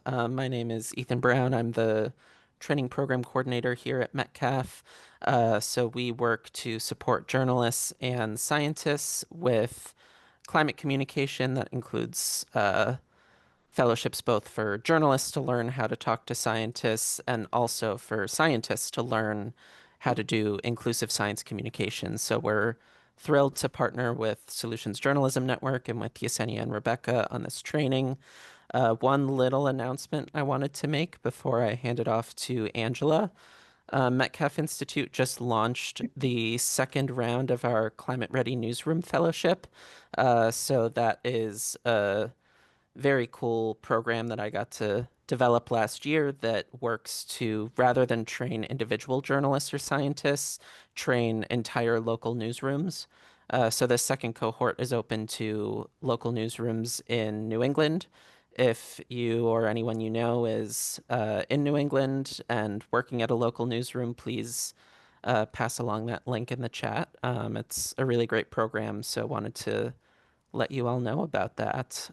My name is Ethan Brown. I'm the training program coordinator here at Metcalf. So we work to support journalists and scientists with climate communication that includes fellowships both for journalists to learn how to talk to scientists and also for scientists to learn how to do inclusive science communication. So we're thrilled to partner with Solutions Journalism Network and with Yessenia and Rebecca on this training. One little announcement I wanted to make before I hand it off to Angela. Metcalf Institute just launched the second round of our Climate Ready Newsroom Fellowship. So that is a very cool program that I got to develop last year that works to, rather than train individual journalists or scientists, train entire local newsrooms. So the second cohort is open to local newsrooms in New England. If you or anyone you know is in New England and working at a local newsroom, please pass along that link in the chat. It's a really great program, so wanted to let you all know about that.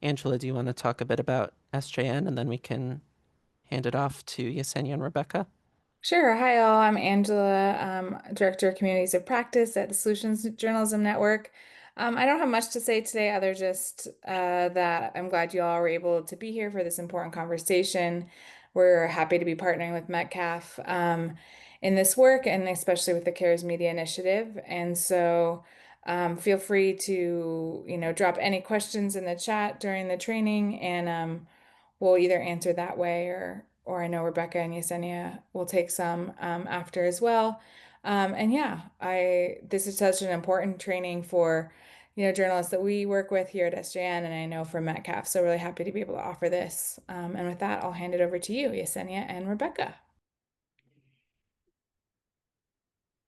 Angela, do you want to talk a bit about SJN and then we can hand it off to Yesenia and Rebecca? Sure. Hi, all. I'm Angela, Director of Communities of Practice at the Solutions Journalism Network. I don't have much to say today, other just that I'm glad you all were able to be here for this important conversation. We're happy to be partnering with Metcalf in this work, and especially with the CARES Media Initiative. And so feel free to, drop any questions in the chat during the training, and we'll either answer that way or I know Rebecca and Yesenia will take some after as well. And yeah, I this is such an important training for journalists that we work with here at SJN, and I know from Metcalf. So really happy to be able to offer this. And with that, I'll hand it over to you, Yesenia and Rebecca.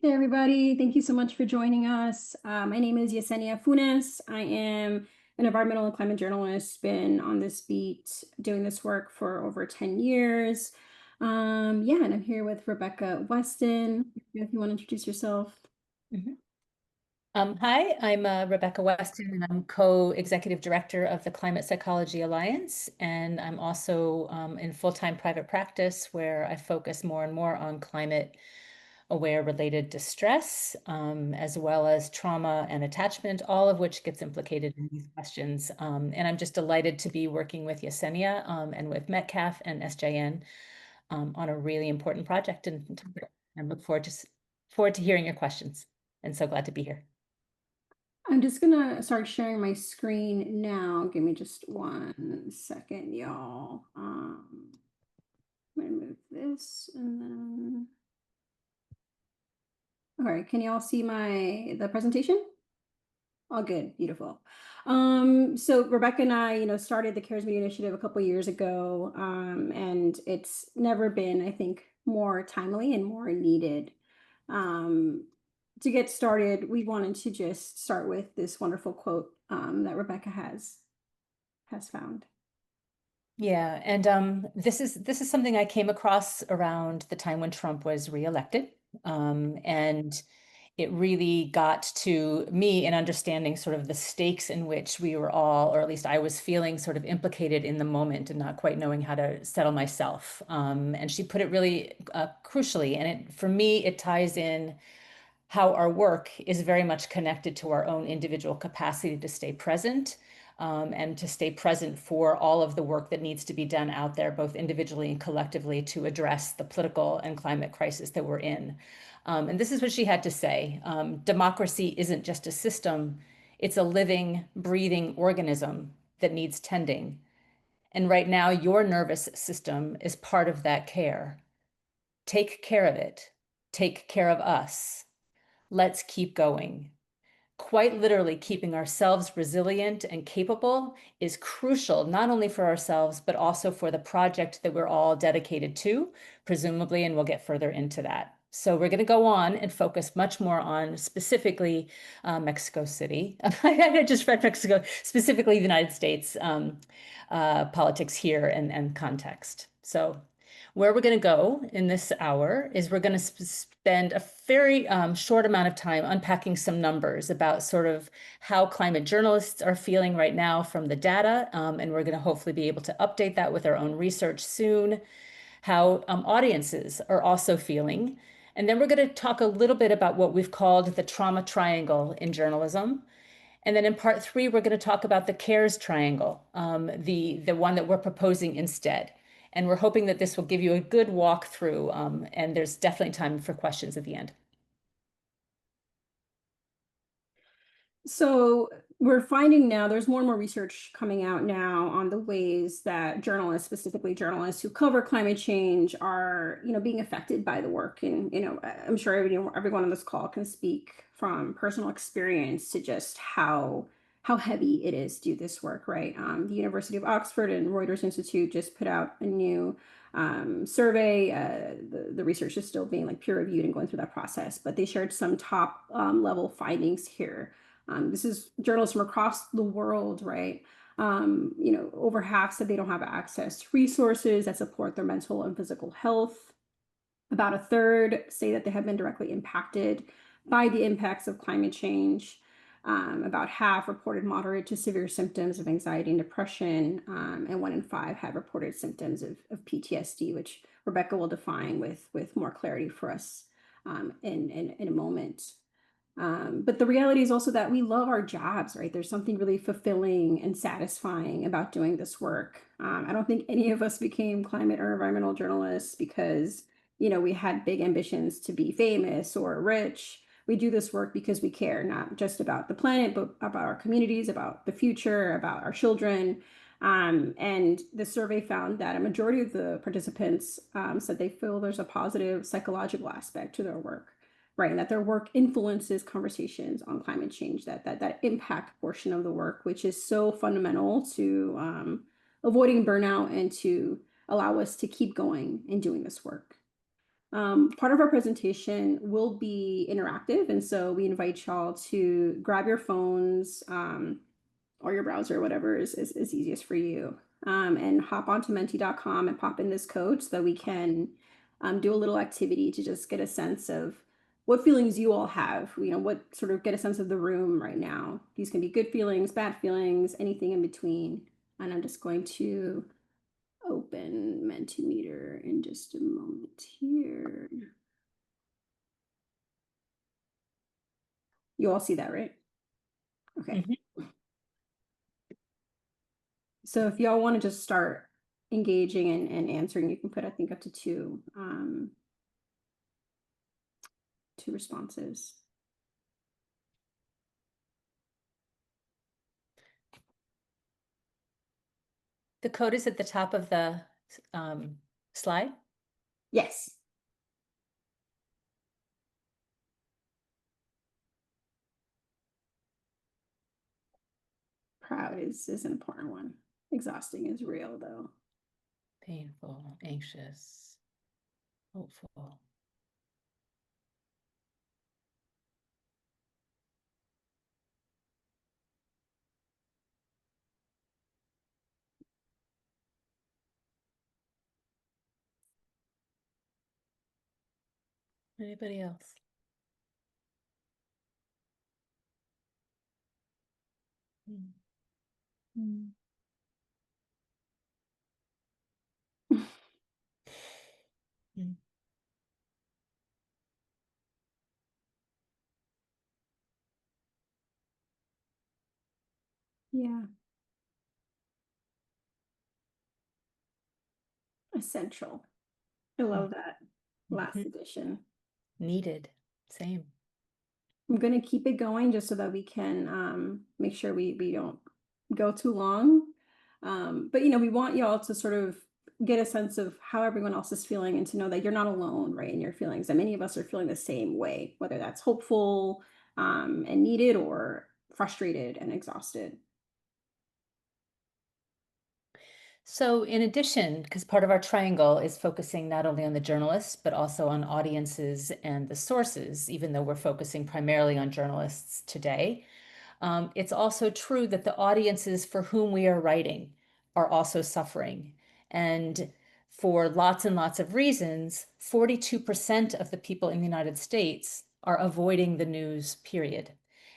Hey everybody, thank you so much for joining us. My name is Yessenia Funes. I am an environmental and climate journalist, been on this beat doing this work for over 10 years. Yeah, and I'm here with Rebecca Weston. If you want to introduce yourself. Mhm. Hi, I'm Rebecca Weston, and I'm co-executive director of the Climate Psychology Alliance. And I'm also in full-time private practice where I focus more and more on climate aware related distress, as well as trauma and attachment, all of which gets implicated in these questions. And I'm just delighted to be working with Yesenia and with Metcalf and SJN on a really important project, and look forward to hearing your questions. And so glad to be here. I'm just gonna start sharing my screen now. Give me just 1 second, y'all. I'm gonna move this and then. All right, can y'all see the presentation? All good, beautiful. So Rebecca and I, started the CARES Media Initiative a couple years ago, and it's never been, I think, more timely and more needed. To get started, we wanted to just start with this wonderful quote that Rebecca has found. Yeah, and this is something I came across around the time when Trump was reelected, and it really got to me in understanding sort of the stakes in which we were all, or at least I was feeling sort of implicated in the moment and not quite knowing how to settle myself. And she put it really crucially, and for me, it ties in how our work is very much connected to our own individual capacity to stay present, and to stay present for all of the work that needs to be done out there, both individually and collectively, to address the political and climate crisis that we're in. And this is what she had to say. Democracy isn't just a system, it's a living, breathing organism that needs tending. And right now, your nervous system is part of that care. Take care of it. Take care of us. Let's keep going. Quite literally, keeping ourselves resilient and capable is crucial, not only for ourselves, but also for the project that we're all dedicated to, presumably, and we'll get further into that. So we're going to go on and focus much more on specifically Mexico City. I just read Mexico, specifically the United States politics here and context. So Where we're going to go in this hour is we're going to spend a very short amount of time unpacking some numbers about sort of how climate journalists are feeling right now from the data. And we're going to hopefully be able to update that with our own research soon, how audiences are also feeling. And then we're going to talk a little bit about what we've called the trauma triangle in journalism. And then in part 3, we're going to talk about the CARES triangle, the one that we're proposing instead. And we're hoping that this will give you a good walkthrough, and there's definitely time for questions at the end. So we're finding now there's more and more research coming out now on the ways that journalists, specifically journalists who cover climate change, are being affected by the work. And I'm sure everyone on this call can speak from personal experience to just how heavy it is to do this work, right? The University of Oxford and Reuters Institute just put out a new survey. The research is still being peer reviewed and going through that process, but they shared some top level findings here. This is journalists from across the world, right? Over half said they don't have access to resources that support their mental and physical health. About a third say that they have been directly impacted by the impacts of climate change. About half reported moderate to severe symptoms of anxiety and depression, and 1 in 5 had reported symptoms of PTSD, which Rebecca will define with more clarity for us in a moment. But the reality is also that we love our jobs, right? There's something really fulfilling and satisfying about doing this work. I don't think any of us became climate or environmental journalists because, we had big ambitions to be famous or rich. We do this work because we care, not just about the planet, but about our communities, about the future, about our children. And the survey found that a majority of the participants said they feel there's a positive psychological aspect to their work, right? And that their work influences conversations on climate change, that impact portion of the work, which is so fundamental to avoiding burnout and to allow us to keep going and doing this work. Part of our presentation will be interactive, and so we invite y'all to grab your phones or your browser, whatever is easiest for you, and hop onto menti.com and pop in this code so that we can do a little activity to just get a sense of what feelings you all have, what sort of get a sense of the room right now. These can be good feelings, bad feelings, anything in between. And I'm just going to open Mentimeter in just a moment here. You all see that, right? Okay. So if y'all want to just start engaging and answering, you can put, I think, up to two responses. The code is at the top of the slide. Yes. Proud is an important one. Exhausting is real, though. Painful, anxious, hopeful. Anybody else? Mm. Mm. Yeah. Essential. I love that last edition. Needed. Same. I'm going to keep it going just so that we can make sure we don't go too long. But, we want y'all to sort of get a sense of how everyone else is feeling and to know that you're not alone, right, in your feelings. And many of us are feeling the same way, whether that's hopeful and needed or frustrated and exhausted. So in addition, because part of our triangle is focusing not only on the journalists, but also on audiences and the sources, even though we're focusing primarily on journalists today, it's also true that the audiences for whom we are writing are also suffering. And for lots and lots of reasons, 42% of the people in the United States are avoiding the news, period.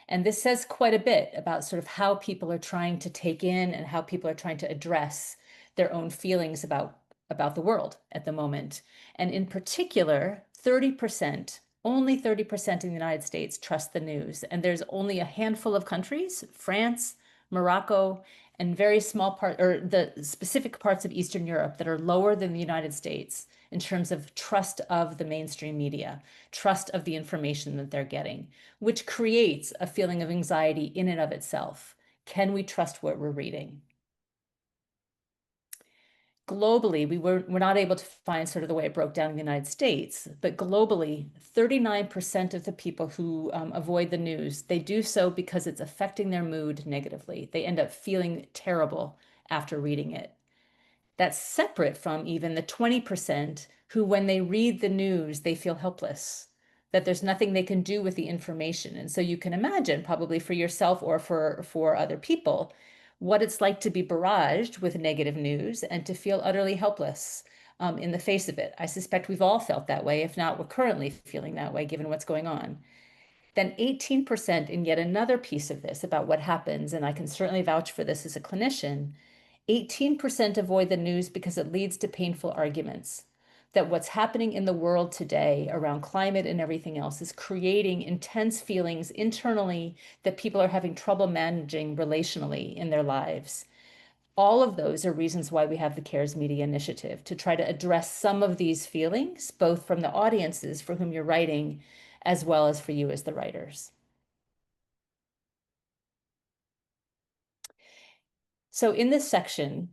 And this says quite a bit about sort of how people are trying to take in and how people are trying to address their own feelings about the world at the moment. And in particular, 30%, only 30% in the United States trust the news. And there's only a handful of countries, France, Morocco, and very small part, or the specific parts of Eastern Europe that are lower than the United States in terms of trust of the mainstream media, trust of the information that they're getting, which creates a feeling of anxiety in and of itself. Can we trust what we're reading? Globally, we're not able to find sort of the way it broke down in the United States, but globally, 39% of the people who avoid the news, they do so because it's affecting their mood negatively. They end up feeling terrible after reading it. That's separate from even the 20% who, when they read the news, they feel helpless, that there's nothing they can do with the information. And so you can imagine, probably for yourself or for other people, what it's like to be barraged with negative news and to feel utterly helpless in the face of it. I suspect we've all felt that way. If not, we're currently feeling that way, given what's going on. Then 18%, in yet another piece of this about what happens, and I can certainly vouch for this as a clinician, 18% avoid the news because it leads to painful arguments. That what's happening in the world today around climate and everything else is creating intense feelings internally that people are having trouble managing relationally in their lives. All of those are reasons why we have the CARES Media Initiative, to try to address some of these feelings, both from the audiences for whom you're writing, as well as for you as the writers. So in this section,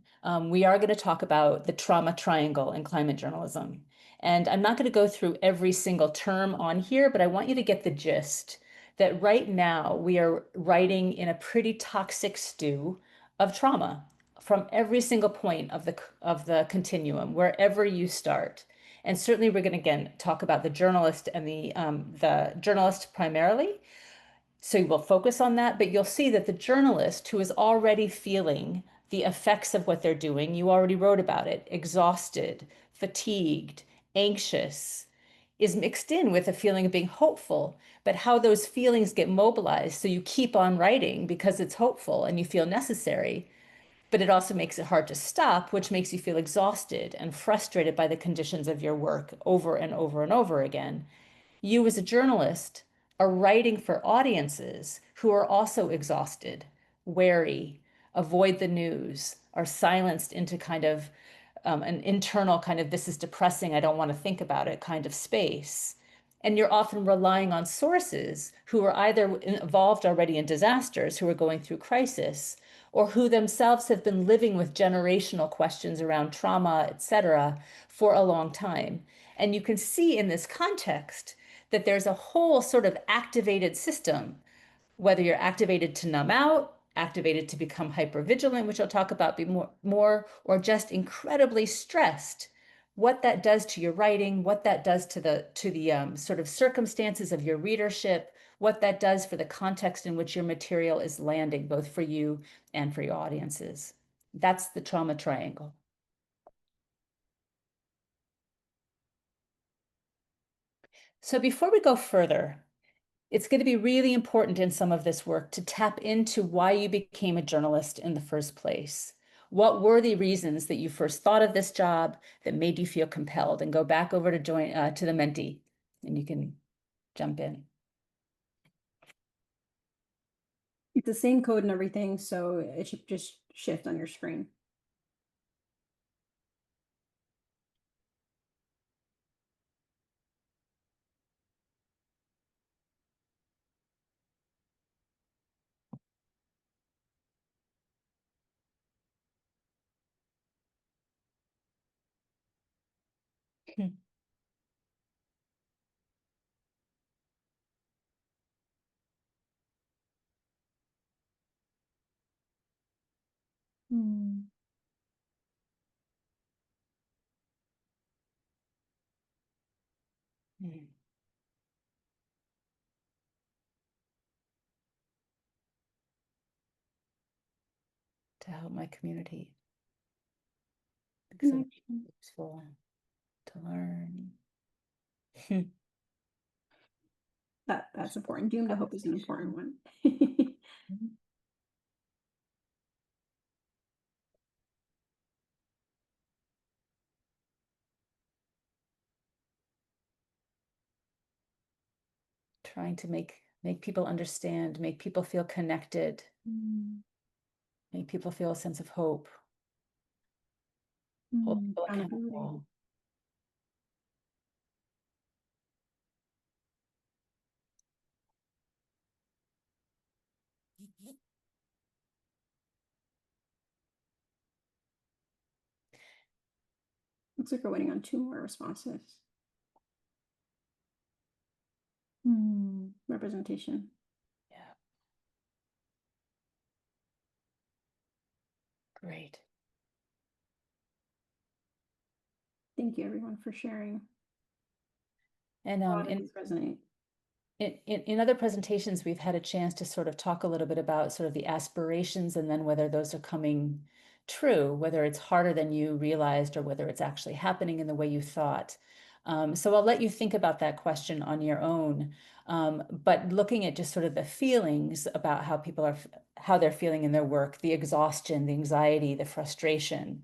we are going to talk about the trauma triangle in climate journalism. And I'm not going to go through every single term on here, but I want you to get the gist that right now we are writing in a pretty toxic stew of trauma from every single point of the continuum, wherever you start. And certainly we're going to, again, talk about the journalist and the journalist primarily. So you will focus on that, but you'll see that the journalist who is already feeling the effects of what they're doing, you already wrote about it, exhausted, fatigued, anxious, is mixed in with a feeling of being hopeful, but how those feelings get mobilized. So you keep on writing because it's hopeful and you feel necessary, but it also makes it hard to stop, which makes you feel exhausted and frustrated by the conditions of your work over and over and over again. You as a journalist are writing for audiences who are also exhausted, wary, avoid the news, are silenced into kind of an internal kind of, this is depressing, I don't want to think about it kind of space. And you're often relying on sources who are either involved already in disasters, who are going through crisis, or who themselves have been living with generational questions around trauma, etc., for a long time. And you can see in this context that there's a whole sort of activated system, whether you're activated to numb out, activated to become hypervigilant, which I'll talk about more, or just incredibly stressed. What that does to your writing, what that does to the sort of circumstances of your readership, what that does for the context in which your material is landing, both for you and for your audiences. That's the trauma triangle. So before we go further, it's going to be really important in some of this work to tap into why you became a journalist in the first place. What were the reasons that you first thought of this job that made you feel compelled? And go back over to to the Menti, and you can jump in. It's the same code and everything, so it should just shift on your screen. Hmm. Hmm. To help my community. something connection. useful to learn. That's important. Doomed to hope is an important one. Trying to make people understand, make people feel connected, make people feel a sense of hope, hold people Accountability. accountable. Looks like we're waiting on 2 more responses. Representation. Yeah. Great. Thank you, everyone, for sharing. And A lot of these resonate. in other presentations, we've had a chance to sort of talk a little bit about sort of the aspirations and then whether those are coming true, whether it's harder than you realized or whether it's actually happening in the way you thought. So I'll let you think about that question on your own. But looking at just sort of the feelings about how people are, how they're feeling in their work, the exhaustion, the anxiety, the frustration,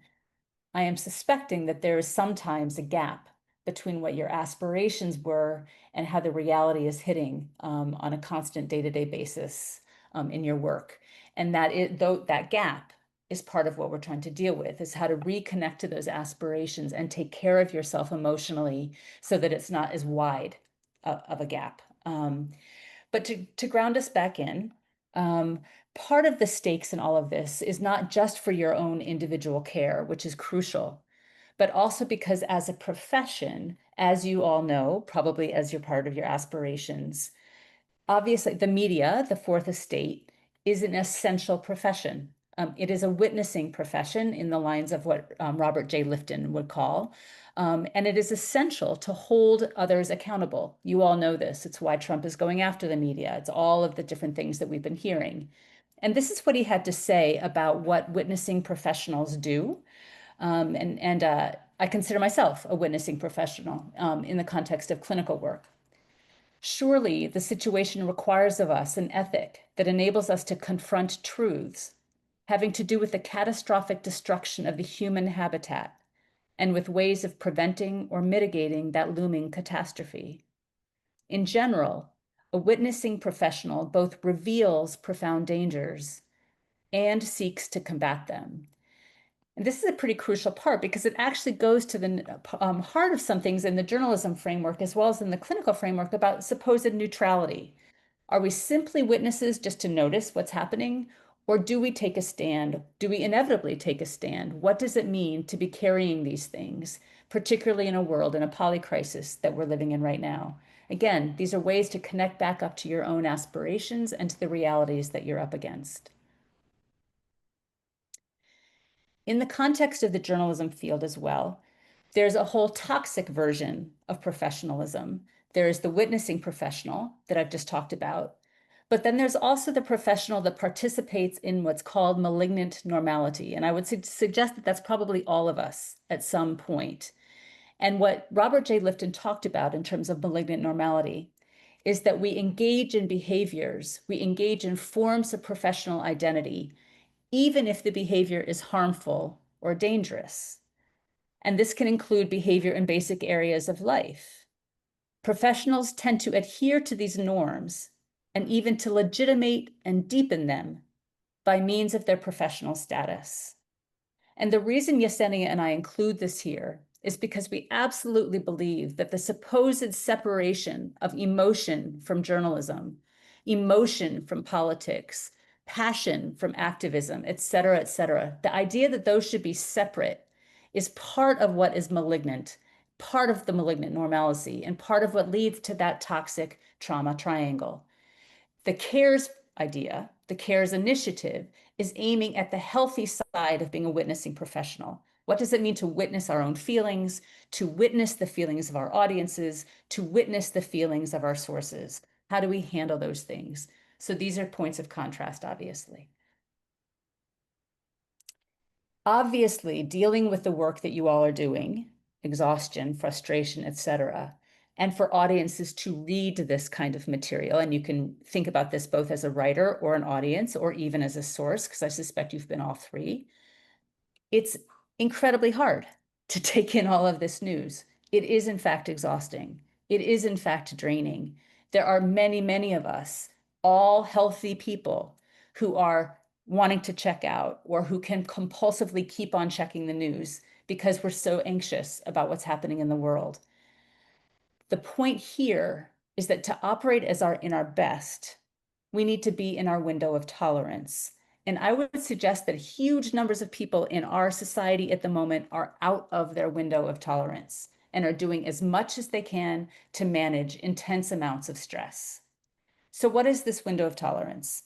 I am suspecting that there is sometimes a gap between what your aspirations were and how the reality is hitting on a constant day-to-day basis in your work. And that gap is part of what we're trying to deal with, is how to reconnect to those aspirations and take care of yourself emotionally so that it's not as wide of a gap. But to ground us back in, part of the stakes in all of this is not just for your own individual care, which is crucial, but also because as a profession, as you all know, probably as you're part of your aspirations, obviously the media, the fourth estate, is an essential profession. It is a witnessing profession in the lines of what Robert J. Lifton would call. And it is essential to hold others accountable. You all know this. It's why Trump is going after the media. It's all of the different things that we've been hearing. And this is what he had to say about what witnessing professionals do. I consider myself a witnessing professional in the context of clinical work. Surely the situation requires of us an ethic that enables us to confront truths having to do with the catastrophic destruction of the human habitat and with ways of preventing or mitigating that looming catastrophe. In general, a witnessing professional both reveals profound dangers and seeks to combat them. And this is a pretty crucial part because it actually goes to the heart of some things in the journalism framework as well as in the clinical framework about supposed neutrality. Are we simply witnesses just to notice what's happening? Or do we take a stand? Do we inevitably take a stand? What does it mean to be carrying these things, particularly in a world, in a polycrisis that we're living in right now? Again, these are ways to connect back up to your own aspirations and to the realities that you're up against. In the context of the journalism field as well, there's a whole toxic version of professionalism. There is the witnessing professional that I've just talked about, but then there's also the professional that participates in what's called malignant normality. And I would suggest that that's probably all of us at some point. And what Robert J. Lifton talked about in terms of malignant normality is that we engage in behaviors, we engage in forms of professional identity even if the behavior is harmful or dangerous. And this can include behavior in basic areas of life. Professionals tend to adhere to these norms and even to legitimate and deepen them by means of their professional status. And the reason Yessenia and I include this here is because we absolutely believe that the supposed separation of emotion from journalism, emotion from politics, passion from activism, et cetera, the idea that those should be separate is part of what is malignant, part of the malignant normalcy, and part of what leads to that toxic trauma triangle. The CARES idea, the CARES initiative, is aiming at the healthy side of being a witnessing professional. What does it mean to witness our own feelings, to witness the feelings of our audiences, to witness the feelings of our sources? How do we handle those things? So these are points of contrast, obviously. obviously dealing with the work that you all are doing, exhaustion, frustration, etc., and for audiences to read this kind of material, and you can think about this both as a writer or an audience or even as a source, because I suspect you've been all three, it's incredibly hard to take in all of this news. It is, in fact, exhausting. It is, in fact, draining. There are many, many of us, all healthy people, who are wanting to check out or who can compulsively keep on checking the news because we're so anxious about what's happening in the world. The point here is that to operate as in our best, we need to be in our window of tolerance. And I would suggest that huge numbers of people in our society at the moment are out of their window of tolerance and are doing as much as they can to manage intense amounts of stress. So what is this window of tolerance?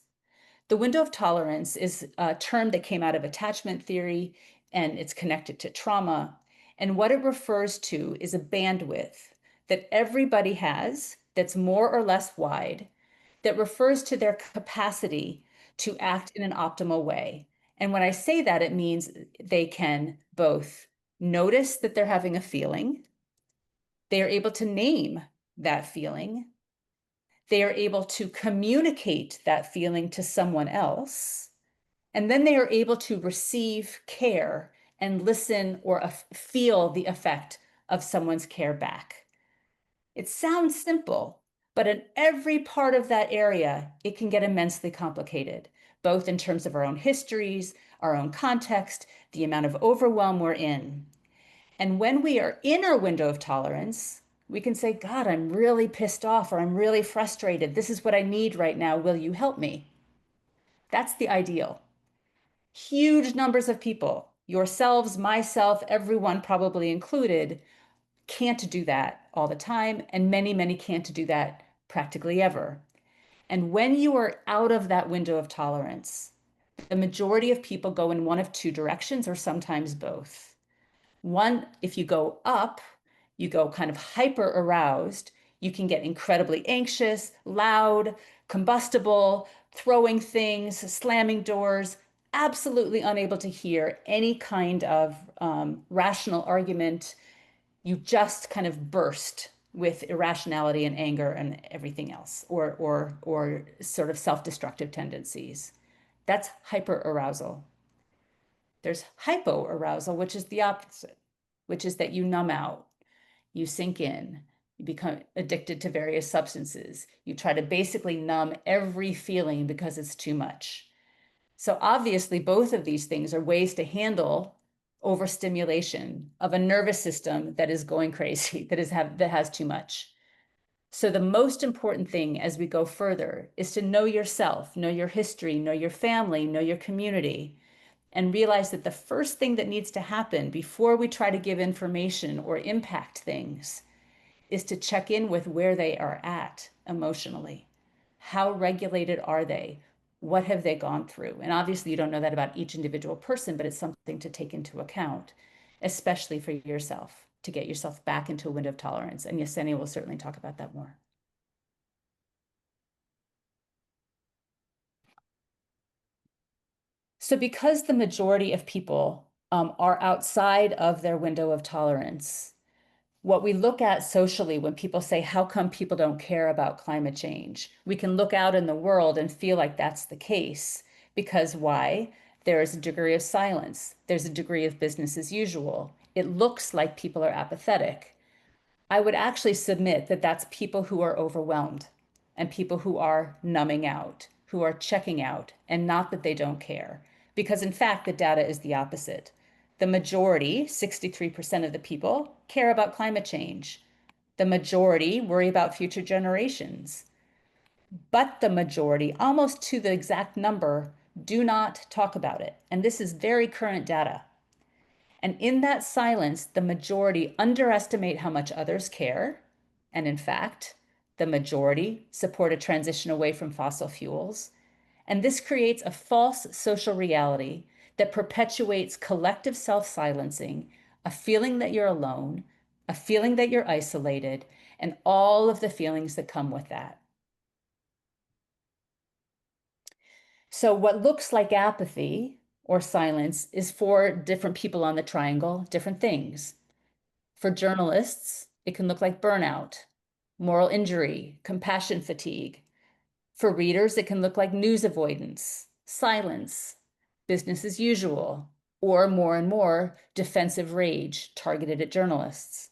The window of tolerance is a term that came out of attachment theory, and it's connected to trauma. And what it refers to is a bandwidth that everybody has that's more or less wide, that refers to their capacity to act in an optimal way. And when I say that, it means they can both notice that they're having a feeling, they are able to name that feeling, they are able to communicate that feeling to someone else, and then they are able to receive care and listen or feel the effect of someone's care back. It sounds simple, but in every part of that area, it can get immensely complicated, both in terms of our own histories, our own context, the amount of overwhelm we're in. And when we are in our window of tolerance, we can say, God, I'm really pissed off, or I'm really frustrated. This is what I need right now. Will you help me? That's the ideal. Huge numbers of people, yourselves, myself, everyone probably included, can't do that all the time, and many, many can't do that practically ever. And when you are out of that window of tolerance, the majority of people go in one of two directions, or sometimes both. One, if you go up, you go kind of hyper aroused, you can get incredibly anxious, loud, combustible, throwing things, slamming doors, absolutely unable to hear any kind of rational argument. You just kind of burst with irrationality and anger and everything else, or sort of self-destructive tendencies. That's hyperarousal. There's hypoarousal, which is the opposite, which is that you numb out, you sink in, you become addicted to various substances. You try to basically numb every feeling because it's too much. So obviously, both of these things are ways to handle overstimulation of a nervous system that is going crazy, that has too much. So the most important thing as we go further is to know yourself, know your history, know your family, know your community, and realize that the first thing that needs to happen before we try to give information or impact things is to check in with where they are at emotionally. How regulated are they? What have they gone through? And obviously, you don't know that about each individual person, but it's something to take into account, especially for yourself, to get yourself back into a window of tolerance. And Yessenia will certainly talk about that more. So because the majority of people are outside of their window of tolerance, what we look at socially when people say, how come people don't care about climate change? We can look out in the world and feel like that's the case. Because why? There is a degree of silence. There's a degree of business as usual. It looks like people are apathetic. I would actually submit that that's people who are overwhelmed and people who are numbing out, who are checking out, and not that they don't care. Because in fact, the data is the opposite. The majority, 63% of the people, care about climate change. The majority worry about future generations. But the majority, almost to the exact number, do not talk about it. And this is very current data. And in that silence, the majority underestimate how much others care. And in fact, the majority support a transition away from fossil fuels. And this creates a false social reality that perpetuates collective self-silencing, a feeling that you're alone, a feeling that you're isolated, and all of the feelings that come with that. So what looks like apathy or silence is for different people on the triangle, different things. For journalists, it can look like burnout, moral injury, compassion fatigue. For readers, it can look like news avoidance, silence, business as usual, or more and more defensive rage targeted at journalists.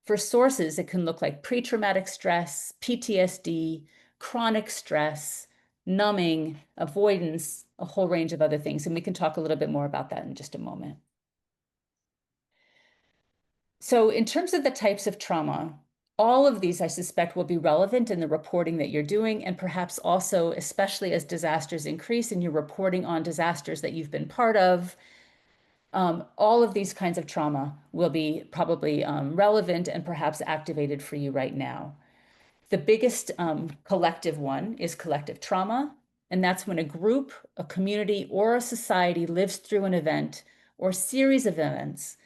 For sources, it can look like pre-traumatic stress, PTSD, chronic stress, numbing, avoidance, a whole range of other things. And we can talk a little bit more about that in just a moment. So in terms of the types of trauma, all of these, I suspect, will be relevant in the reporting that you're doing, and perhaps also, especially as disasters increase and you're reporting on disasters that you've been part of, all of these kinds of trauma will be probably relevant and perhaps activated for you right now. The biggest collective one is collective trauma, and that's when a group, a community, or a society lives through an event or series of events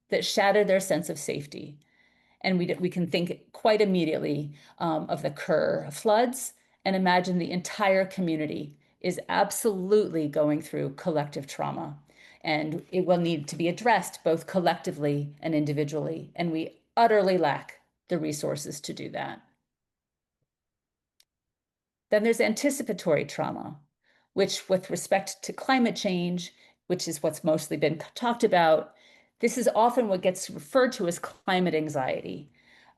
that shatter their sense of safety. And we can think quite immediately of the Kerr floods and imagine the entire community is absolutely going through collective trauma. And it will need to be addressed both collectively and individually. And we utterly lack the resources to do that. Then there's anticipatory trauma, which with respect to climate change, which is what's mostly been talked about, this is often what gets referred to as climate anxiety.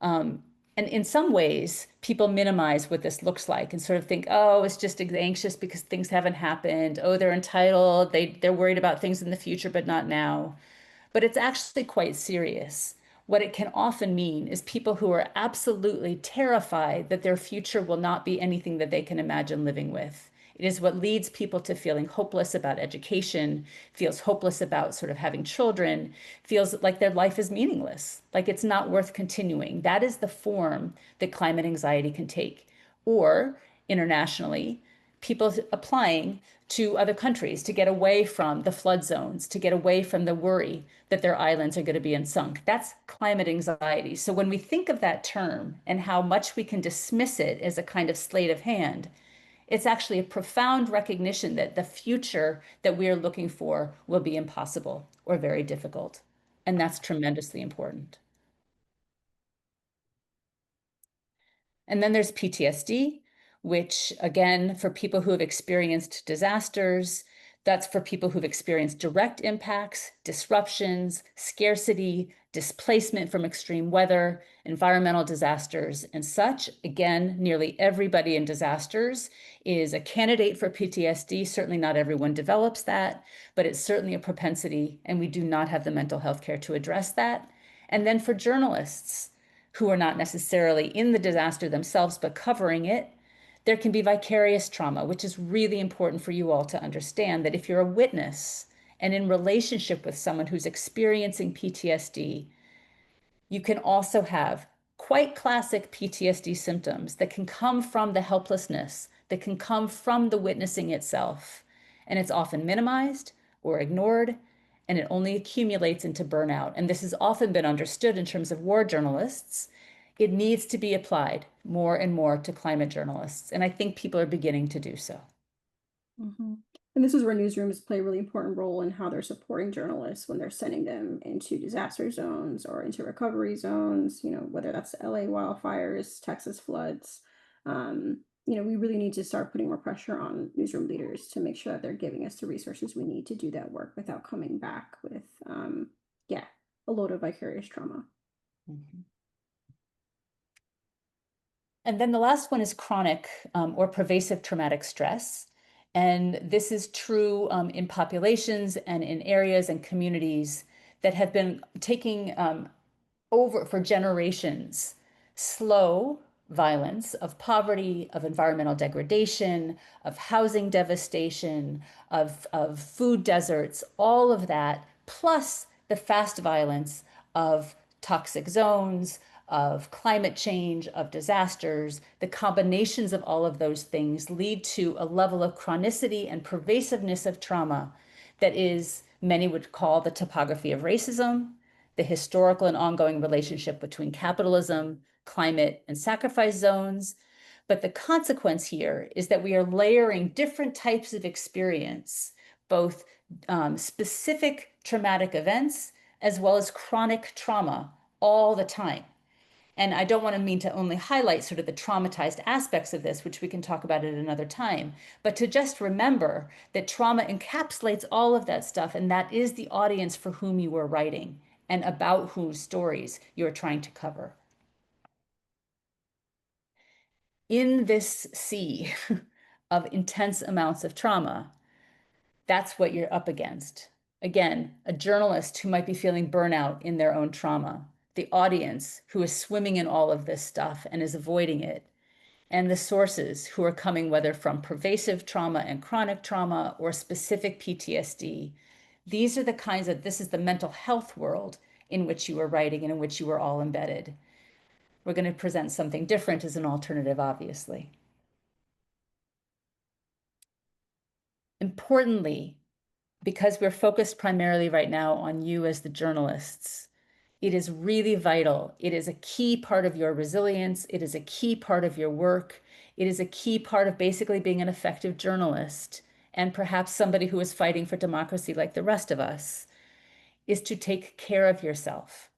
And in some ways, people minimize what this looks like and sort of think, oh, it's just anxious because things haven't happened. Oh, they're entitled. They're worried about things in the future, but not now. But it's actually quite serious. What it can often mean is people who are absolutely terrified that their future will not be anything that they can imagine living with. It is what leads people to feeling hopeless about education, feels hopeless about sort of having children, feels like their life is meaningless, like it's not worth continuing. That is the form that climate anxiety can take. Or internationally, people applying to other countries to get away from the flood zones, to get away from the worry that their islands are going to be sunk. That's climate anxiety. So when we think of that term and how much we can dismiss it as a kind of sleight of hand, it's actually a profound recognition that the future that we are looking for will be impossible or very difficult. And that's tremendously important. And then there's PTSD, which again, for people who have experienced disasters, that's for people who've experienced direct impacts, disruptions, scarcity, displacement from extreme weather, environmental disasters, and such. Again, nearly everybody in disasters is a candidate for PTSD. Certainly not everyone develops that, but it's certainly a propensity, and we do not have the mental health care to address that. And then for journalists who are not necessarily in the disaster themselves, but covering it, there can be vicarious trauma, which is really important for you all to understand that if you're a witness and in relationship with someone who's experiencing PTSD, you can also have quite classic PTSD symptoms that can come from the helplessness, that can come from the witnessing itself. And it's often minimized or ignored, and it only accumulates into burnout. And this has often been understood in terms of war journalists. It needs to be applied more and more to climate journalists. And I think people are beginning to do so. Mm-hmm. And this is where newsrooms play a really important role in how they're supporting journalists when they're sending them into disaster zones or into recovery zones, whether that's LA wildfires, Texas floods. We really need to start putting more pressure on newsroom leaders to make sure that they're giving us the resources we need to do that work without coming back with, a load of vicarious trauma. Mm-hmm. And then the last one is chronic or pervasive traumatic stress. And this is true in populations and in areas and communities that have been taking over for generations slow violence of poverty, of environmental degradation, of housing devastation, of food deserts, all of that, plus the fast violence of toxic zones, of climate change, of disasters. The combinations of all of those things lead to a level of chronicity and pervasiveness of trauma that is, many would call the topography of racism, the historical and ongoing relationship between capitalism, climate, and sacrifice zones. But the consequence here is that we are layering different types of experience, both specific traumatic events as well as chronic trauma all the time. And I don't want to mean to only highlight sort of the traumatized aspects of this, which we can talk about at another time, but to just remember that trauma encapsulates all of that stuff, and that is the audience for whom you are writing and about whose stories you're trying to cover. In this sea of intense amounts of trauma, that's what you're up against. Again, a journalist who might be feeling burnout in their own trauma, the audience who is swimming in all of this stuff and is avoiding it, and the sources who are coming whether from pervasive trauma and chronic trauma or specific PTSD. These are the kinds of, this is the mental health world in which you are writing and in which you are all embedded. We're going to present something different as an alternative, obviously. Importantly, because we're focused primarily right now on you as the journalists, it is really vital. It is a key part of your resilience. It is a key part of your work. It is a key part of basically being an effective journalist and perhaps somebody who is fighting for democracy like the rest of us, is to take care of yourself.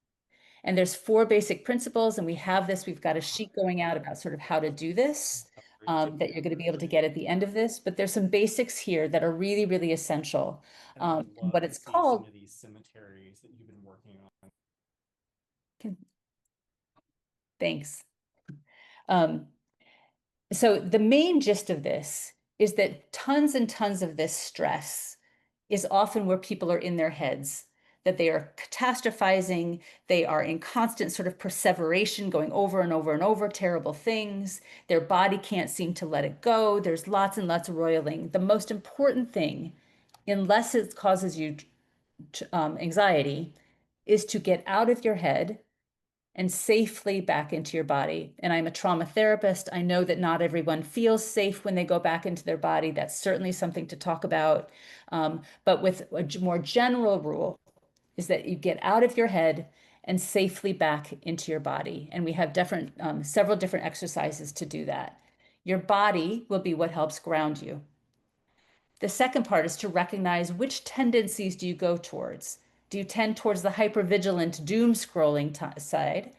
And there's 4 basic principles, and we have this, we've got a sheet going out about sort of how to do this, that you're going to be able to get at the end of this, but there's some basics here that are really, really essential. What it's called. Some of these cemeteries that you've been working on. Thanks. So the main gist of this is that tons and tons of this stress is often where people are in their heads, that they are catastrophizing, they are in constant sort of perseveration, going over and over and over terrible things. Their body can't seem to let it go. There's lots and lots of roiling. The most important thing, unless it causes you anxiety, is to get out of your head and safely back into your body. And I'm a trauma therapist. I know that not everyone feels safe when they go back into their body. That's certainly something to talk about. But with a more general rule is that you get out of your head and safely back into your body. And we have several different exercises to do that. Your body will be what helps ground you. The second part is to recognize which tendencies do you go towards. Do you tend towards the hypervigilant doom scrolling side?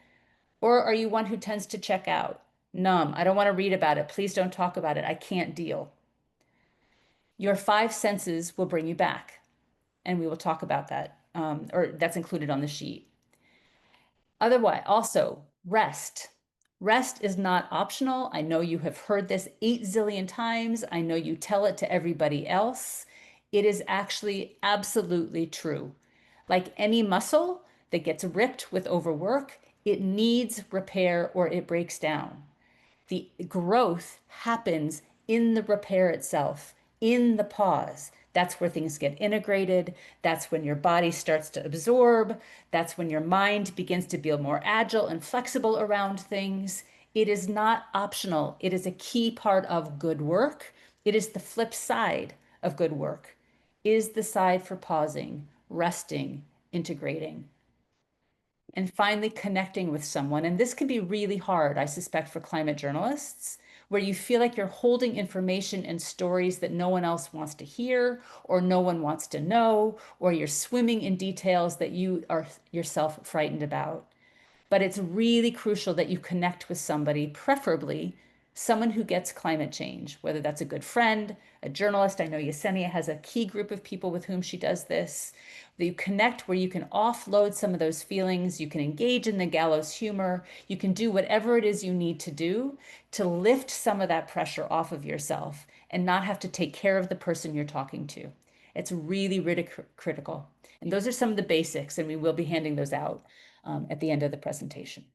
Or are you one who tends to check out? Numb, I don't want to read about it. Please don't talk about it. I can't deal. Your 5 senses will bring you back. And we will talk about that, or that's included on the sheet. Otherwise, also, rest. Rest is not optional. I know you have heard this 8 zillion times. I know you tell it to everybody else. It is actually absolutely true. Like any muscle that gets ripped with overwork, it needs repair or it breaks down. The growth happens in the repair itself, in the pause. That's where things get integrated. That's when your body starts to absorb. That's when your mind begins to be more agile and flexible around things. It is not optional. It is a key part of good work. It is the flip side of good work, is the side for pausing, resting, integrating. And finally, connecting with someone. And this can be really hard, I suspect, for climate journalists, where you feel like you're holding information and stories that no one else wants to hear or no one wants to know, or you're swimming in details that you are yourself frightened about. But it's really crucial that you connect with somebody, preferably someone who gets climate change, whether that's a good friend, a journalist. I know Yessenia has a key group of people with whom she does this. That you connect where you can offload some of those feelings, you can engage in the gallows humor, you can do whatever it is you need to do to lift some of that pressure off of yourself and not have to take care of the person you're talking to. It's really, really critical. And those are some of the basics, and we will be handing those out at the end of the presentation.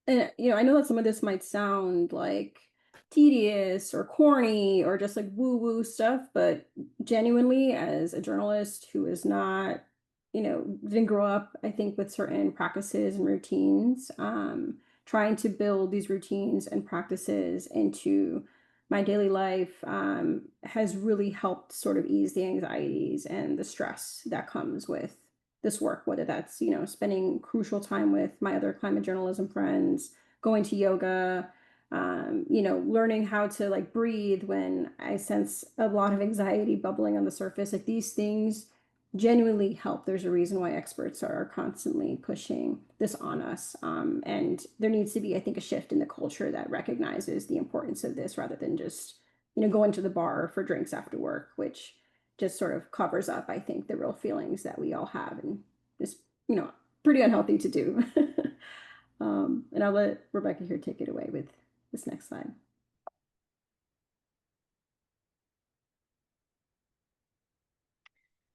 And I know that some of this might sound like tedious or corny or just like woo-woo stuff, but genuinely, as a journalist who is not, didn't grow up, I think, with certain practices and routines, trying to build these routines and practices into my daily life has really helped sort of ease the anxieties and the stress that comes with this work, whether that's, spending crucial time with my other climate journalism friends, going to yoga, learning how to like breathe when I sense a lot of anxiety bubbling on the surface. Like these things genuinely help. There's a reason why experts are constantly pushing this on us. And there needs to be, I think, a shift in the culture that recognizes the importance of this rather than just, going to the bar for drinks after work, which just sort of covers up, I think, the real feelings that we all have and is, pretty unhealthy to do. And I'll let Rebecca here take it away with this next slide.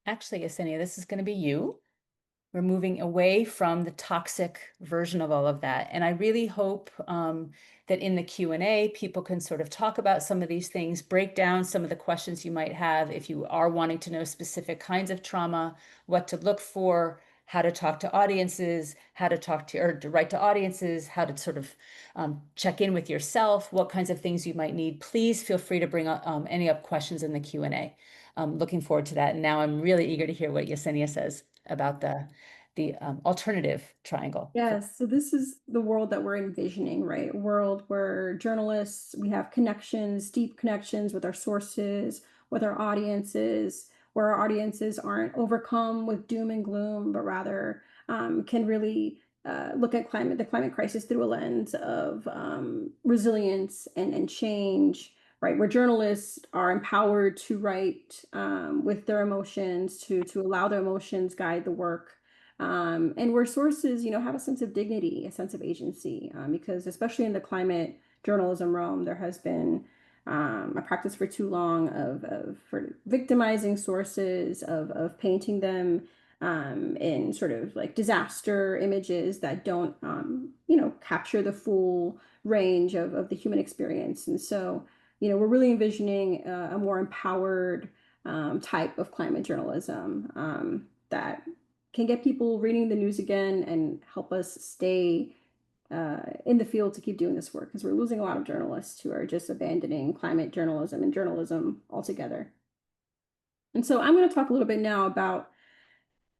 Actually, Yessenia, this is going to be you. We're moving away from the toxic version of all of that. And I really hope that in the Q&A, people can sort of talk about some of these things, break down some of the questions you might have if you are wanting to know specific kinds of trauma, what to look for, how to talk to audiences, how to talk to or to write to audiences, how to sort of check in with yourself, what kinds of things you might need. Please feel free to bring up any up questions in the Q&A. Looking forward to that. And now I'm really eager to hear what Yessenia says about the alternative triangle. Yes, so this is the world that we're envisioning, right? A world where journalists, we have connections, deep connections with our sources, with our audiences, where our audiences aren't overcome with doom and gloom, but rather can really look at the climate crisis through a lens of resilience and change, right? Where journalists are empowered to write with their emotions, to allow their emotions guide the work. And where sources, have a sense of dignity, a sense of agency, because especially in the climate journalism realm, there has been a practice for too long of for victimizing sources, of painting them in sort of like disaster images that don't, capture the full range of the human experience. And so, we're really envisioning a more empowered type of climate journalism that can get people reading the news again and help us stay in the field to keep doing this work, because we're losing a lot of journalists who are just abandoning climate journalism and journalism altogether. And so I'm going to talk a little bit now about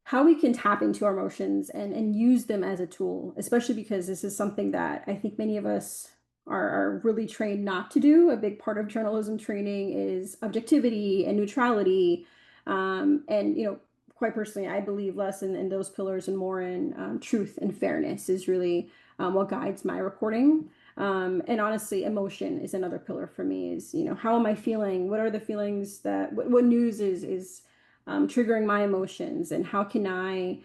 how we can tap into our emotions and use them as a tool, especially because this is something that I think many of us are really trained not to do. A big part of journalism training is objectivity and neutrality. And, quite personally, I believe less in those pillars and more in truth and fairness is really what guides my reporting. And honestly, emotion is another pillar for me is, how am I feeling? What are the feelings what news is triggering my emotions, and how can I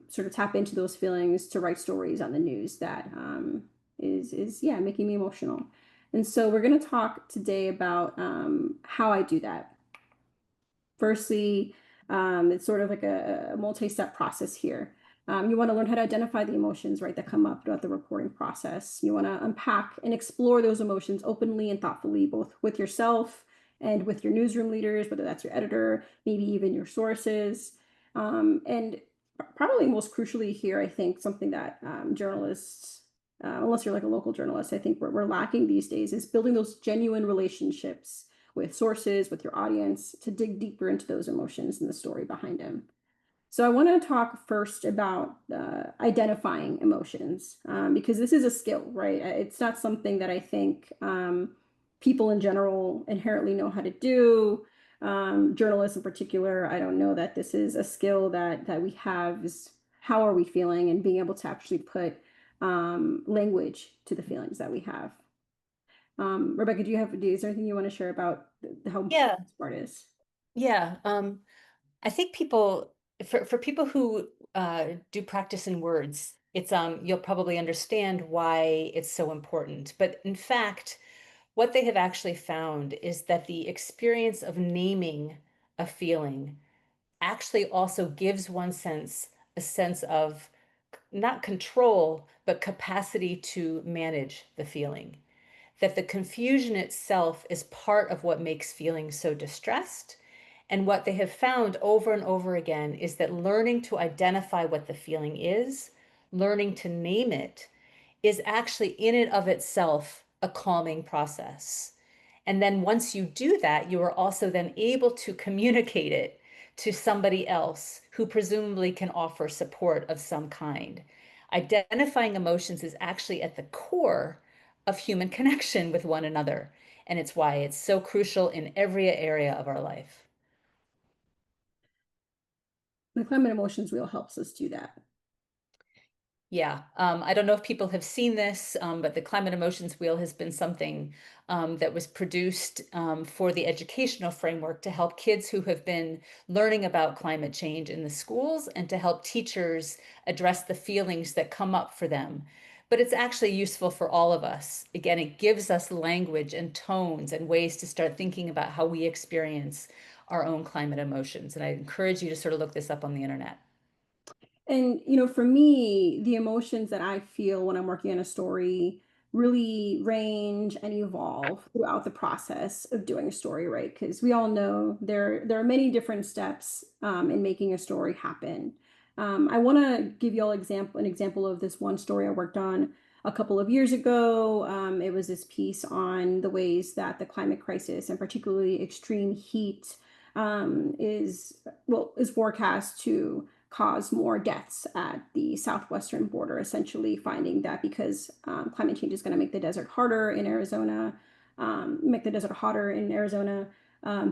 sort of tap into those feelings to write stories on the news that is making me emotional. And so we're going to talk today about how I do that. Firstly, it's sort of like a multi-step process here. You want to learn how to identify the emotions, right, that come up throughout the reporting process. You want to unpack and explore those emotions openly and thoughtfully, both with yourself and with your newsroom leaders, whether that's your editor, maybe even your sources. And probably most crucially here, I think something that journalists, unless you're like a local journalist, I think we're lacking these days is building those genuine relationships with sources, with your audience, to dig deeper into those emotions and the story behind them. So I want to talk first about identifying emotions, because this is a skill, right? It's not something that I think people in general inherently know how to do. Journalists in particular, I don't know that this is a skill that we have. Is how are we feeling, and being able to actually put language to the feelings that we have. Rebecca, is there anything you want to share about how Yeah, this part is? yeah. I think for people who do practice in words, it's you'll probably understand why it's so important. But in fact, what they have actually found is that the experience of naming a feeling actually also gives a sense of not control, but capacity to manage the feeling. That the confusion itself is part of what makes feeling so distressed. And what they have found over and over again is that learning to identify what the feeling is, learning to name it, is actually in and of itself a calming process. And then once you do that, you are also then able to communicate it to somebody else who presumably can offer support of some kind. Identifying emotions is actually at the core of human connection with one another. And it's why it's so crucial in every area of our life. The climate emotions wheel helps us do that. Yeah, I don't know if people have seen this, but the Climate Emotions Wheel has been something that was produced for the educational framework to help kids who have been learning about climate change in the schools and to help teachers address the feelings that come up for them. But it's actually useful for all of us. Again, it gives us language and tones and ways to start thinking about how we experience our own climate emotions. And I encourage you to sort of look this up on the internet. And, for me, the emotions that I feel when I'm working on a story really range and evolve throughout the process of doing a story, right? Because we all know there are many different steps in making a story happen. I want to give you all an example of this one story I worked on a couple of years ago. It was this piece on the ways that the climate crisis and particularly extreme heat is forecast to cause more deaths at the southwestern border, essentially finding that because climate change is going to make the desert harder in Arizona,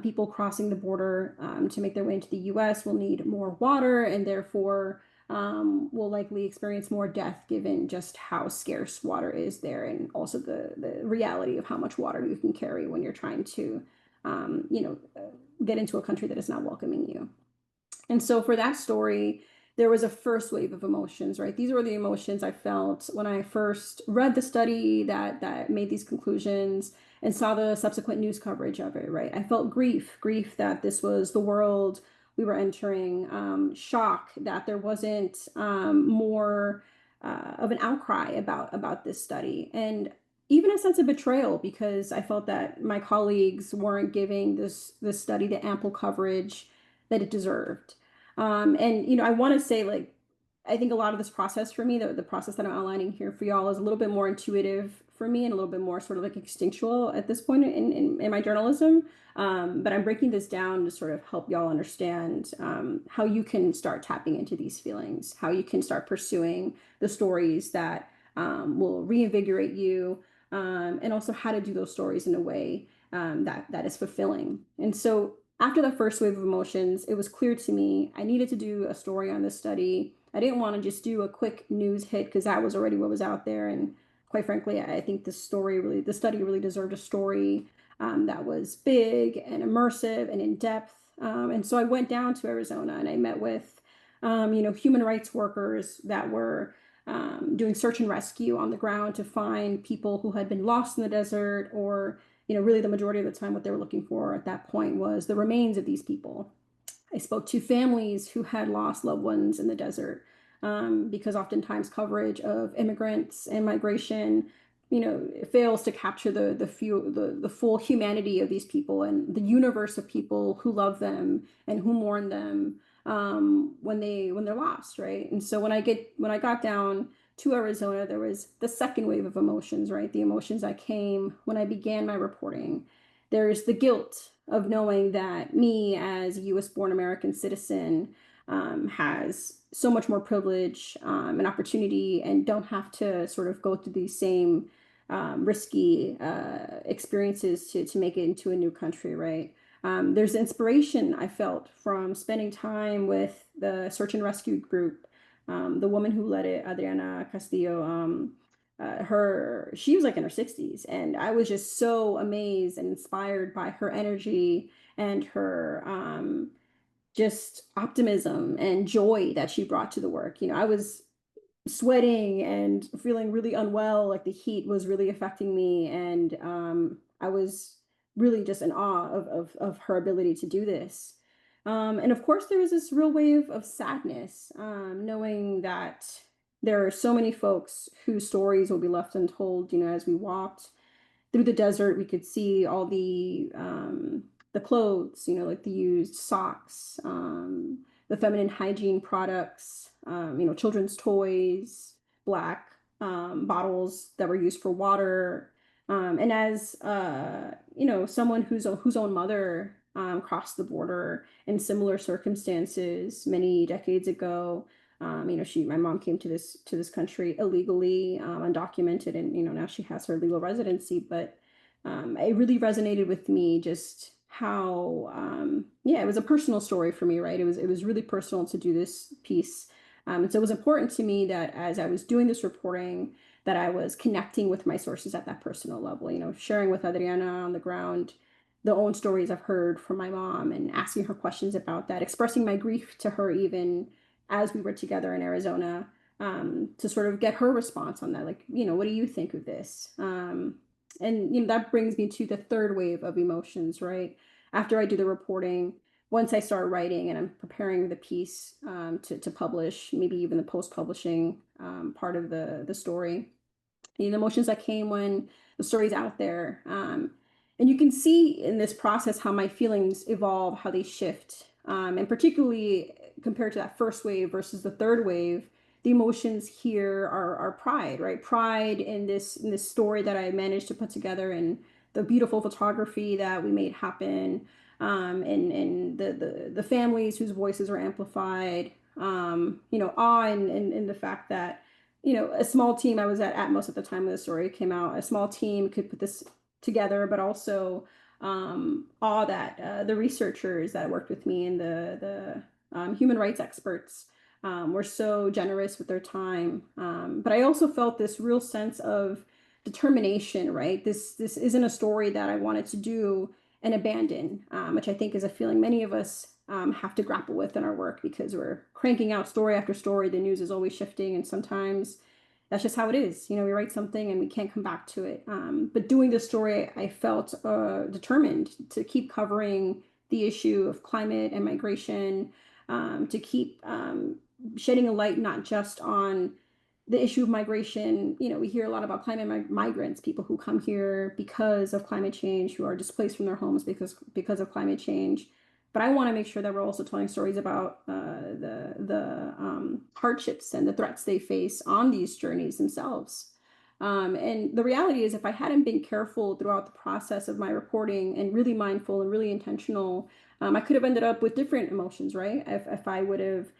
people crossing the border to make their way into the US will need more water and therefore will likely experience more death given just how scarce water is there and also the reality of how much water you can carry when you're trying to, get into a country that is not welcoming you. And so for that story, there was a first wave of emotions, right? These were the emotions I felt when I first read the study that made these conclusions and saw the subsequent news coverage of it, right? I felt grief that this was the world we were entering, shock that there wasn't more of an outcry about this study, and even a sense of betrayal because I felt that my colleagues weren't giving this study the ample coverage that it deserved. And I want to say like I think a lot of this process for me, the process that I'm outlining here for y'all is a little bit more intuitive for me and a little bit more sort of like instinctual at this point in my journalism. But I'm breaking this down to sort of help y'all understand how you can start tapping into these feelings, how you can start pursuing the stories that will reinvigorate you, and also how to do those stories in a way that is fulfilling. And so after the first wave of emotions, it was clear to me I needed to do a story on this study. I didn't want to just do a quick news hit because that was already what was out there. And quite frankly, I think the study really deserved a story that was big and immersive and in depth. And so I went down to Arizona and I met with, human rights workers that were doing search and rescue on the ground to find people who had been lost in the desert or really the majority of the time, what they were looking for at that point was the remains of these people. I spoke to families who had lost loved ones in the desert because oftentimes coverage of immigrants and migration, it fails to capture the full humanity of these people and the universe of people who love them and who mourn them when they're lost, right? And so when I got down to Arizona, there was the second wave of emotions, right? The emotions that came when I began my reporting. There's the guilt of knowing that me as a US born American citizen has so much more privilege and opportunity and don't have to sort of go through these same risky experiences to make it into a new country, right? There's inspiration I felt from spending time with the search and rescue group. The woman who led it, Adriana Castillo, she was like in her 60s, and I was just so amazed and inspired by her energy and her just optimism and joy that she brought to the work. I was sweating and feeling really unwell, like the heat was really affecting me, and I was really just in awe of her ability to do this. And of course, there was this real wave of sadness, knowing that there are so many folks whose stories will be left untold. As we walked through the desert, we could see all the clothes, like the used socks, the feminine hygiene products, children's toys, black bottles that were used for water. And as someone whose own mother crossed the border in similar circumstances many decades ago, My mom came to this country illegally, undocumented, and now she has her legal residency. But it really resonated with me just how yeah, it was a personal story for me, right? It was really personal to do this piece, and so it was important to me that as I was doing this reporting, that I was connecting with my sources at that personal level. Sharing with Adriana on the ground the own stories I've heard from my mom and asking her questions about that, expressing my grief to her even as we were together in Arizona, to sort of get her response on that. Like, what do you think of this? And that brings me to the third wave of emotions, right? After I do the reporting, once I start writing and I'm preparing the piece to publish, maybe even the post-publishing part of the story, the emotions that came when the story's out there. And you can see in this process how my feelings evolve, how they shift. And particularly compared to that first wave versus the third wave, the emotions here are pride, right? Pride in this story that I managed to put together, and the beautiful photography that we made happen, and the families whose voices were amplified. Awe in the fact that a small team, I was at Atmos at the time of the story came out, a small team could put this together, but also awe that the researchers that worked with me and the human rights experts were so generous with their time. But I also felt this real sense of determination, right? This isn't a story that I wanted to do and abandon, which I think is a feeling many of us have to grapple with in our work, because we're cranking out story after story. The news is always shifting, and sometimes that's just how it is. We write something and we can't come back to it. But doing this story, I felt determined to keep covering the issue of climate and migration, to keep shedding a light not just on the issue of migration. We hear a lot about climate migrants, people who come here because of climate change, who are displaced from their homes because of climate change. But I want to make sure that we're also telling stories about the hardships and the threats they face on these journeys themselves. And the reality is, if I hadn't been careful throughout the process of my reporting and really mindful and really intentional, I could have ended up with different emotions, right? If I would have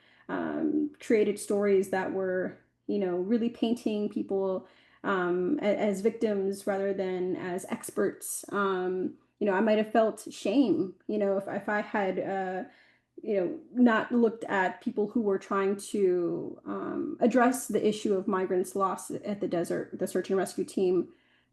created stories that were, really painting people as victims rather than as experts. I might have felt shame, if I had, not looked at people who were trying to address the issue of migrants lost at the desert, the search and rescue team.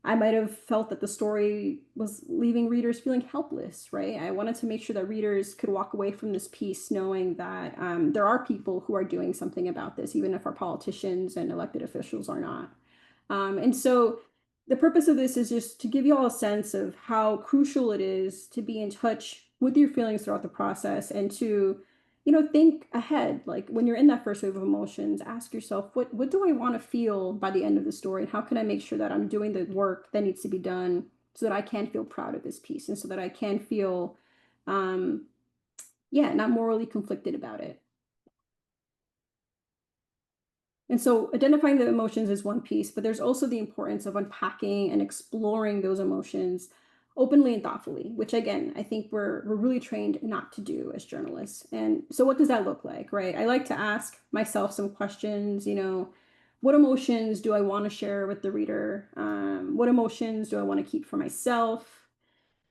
I might have felt that the story was leaving readers feeling helpless, right? I wanted to make sure that readers could walk away from this piece knowing that there are people who are doing something about this, even if our politicians and elected officials are not. And so the purpose of this is just to give you all a sense of how crucial it is to be in touch with your feelings throughout the process, and to, think ahead. Like when you're in that first wave of emotions, ask yourself, what do I want to feel by the end of the story? And how can I make sure that I'm doing the work that needs to be done so that I can feel proud of this piece, and so that I can feel, yeah, not morally conflicted about it. And so identifying the emotions is one piece, but there's also the importance of unpacking and exploring those emotions openly and thoughtfully, which again, I think we're really trained not to do as journalists. And so what does that look like, right? I like to ask myself some questions, what emotions do I want to share with the reader? What emotions do I want to keep for myself?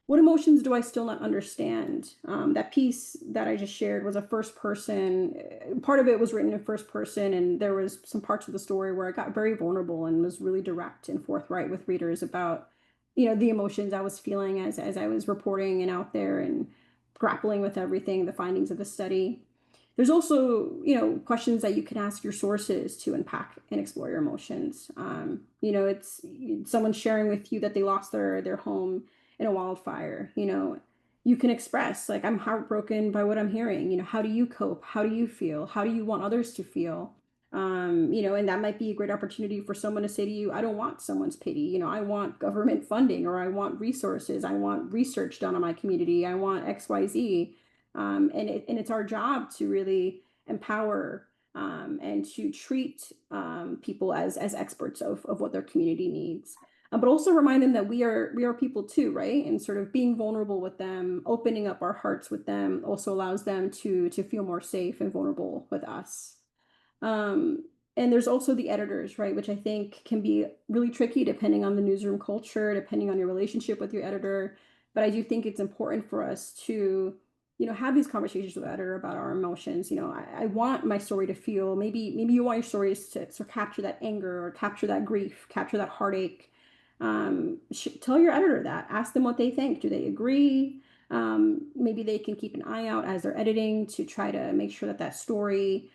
What emotions do I still not understand? That piece that I just shared was a first person. Part of it was written in first person, and there was some parts of the story where I got very vulnerable and was really direct and forthright with readers about, the emotions I was feeling as I was reporting and out there and grappling with everything, the findings of the study. There's also, questions that you can ask your sources to unpack and explore your emotions. It's someone sharing with you that they lost their home in a wildfire. You can express, like, I'm heartbroken by what I'm hearing. How do you cope? How do you feel? How do you want others to feel? And that might be a great opportunity for someone to say to you, I don't want someone's pity. I want government funding, or I want resources. I want research done on my community. I want XYZ. And it's our job to really empower and to treat people as experts of what their community needs. But also remind them that we are people too, right? And sort of being vulnerable with them, opening up our hearts with them, also allows them to feel more safe and vulnerable with us. And there's also the editors, right, which I think can be really tricky depending on the newsroom culture, depending on your relationship with your editor. But I do think it's important for us to, have these conversations with the editor about our emotions. I want my story to feel, maybe you want your stories to sort of capture that anger or capture that grief, capture that heartache. Tell your editor that. Ask them what they think. Do they agree? Maybe they can keep an eye out as they're editing to try to make sure that that story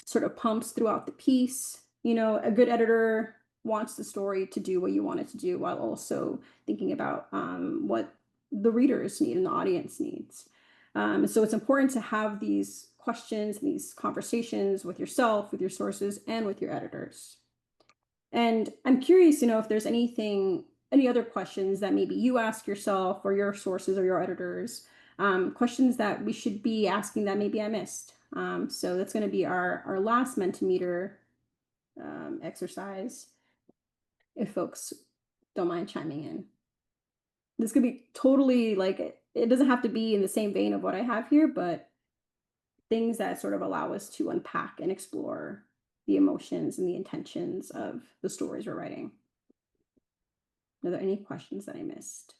sort of pumps throughout the piece. A good editor wants the story to do what you want it to do while also thinking about what the readers need and the audience needs. So it's important to have these questions and these conversations with yourself, with your sources, and with your editors. And I'm curious, if there's any other questions that maybe you ask yourself or your sources or your editors, questions that we should be asking that maybe I missed. So that's going to be our last Mentimeter exercise, if folks don't mind chiming in. This could be totally it doesn't have to be in the same vein of what I have here, but things that sort of allow us to unpack and explore the emotions and the intentions of the stories we're writing. Are there any questions that I missed?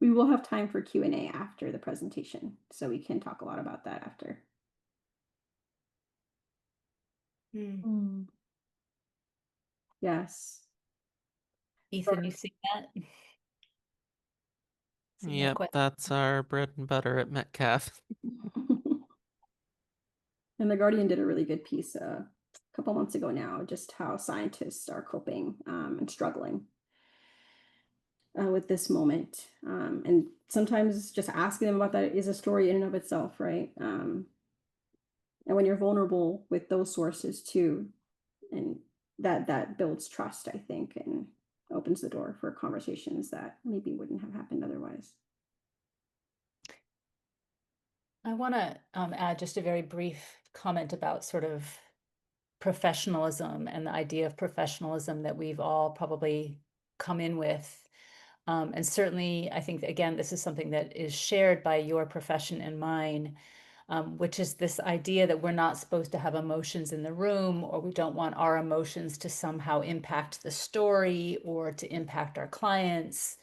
We will have time for Q&A after the presentation, so we can talk a lot about that after. Yes. Ethan, you see that? See that Yep, that's our bread and butter at Metcalf. And The Guardian did a really good piece a couple months ago now, just how scientists are coping and struggling with this moment. And sometimes just asking them about that is a story in and of itself, right? And when you're vulnerable with those sources too, and that builds trust, I think, and opens the door for conversations that maybe wouldn't have happened otherwise. I want to add just a very brief comment about sort of professionalism and the idea of professionalism that we've all probably come in with. And certainly, I think, again, this is something that is shared by your profession and mine, which is this idea that we're not supposed to have emotions in the room, or we don't want our emotions to somehow impact the story or to impact our clients.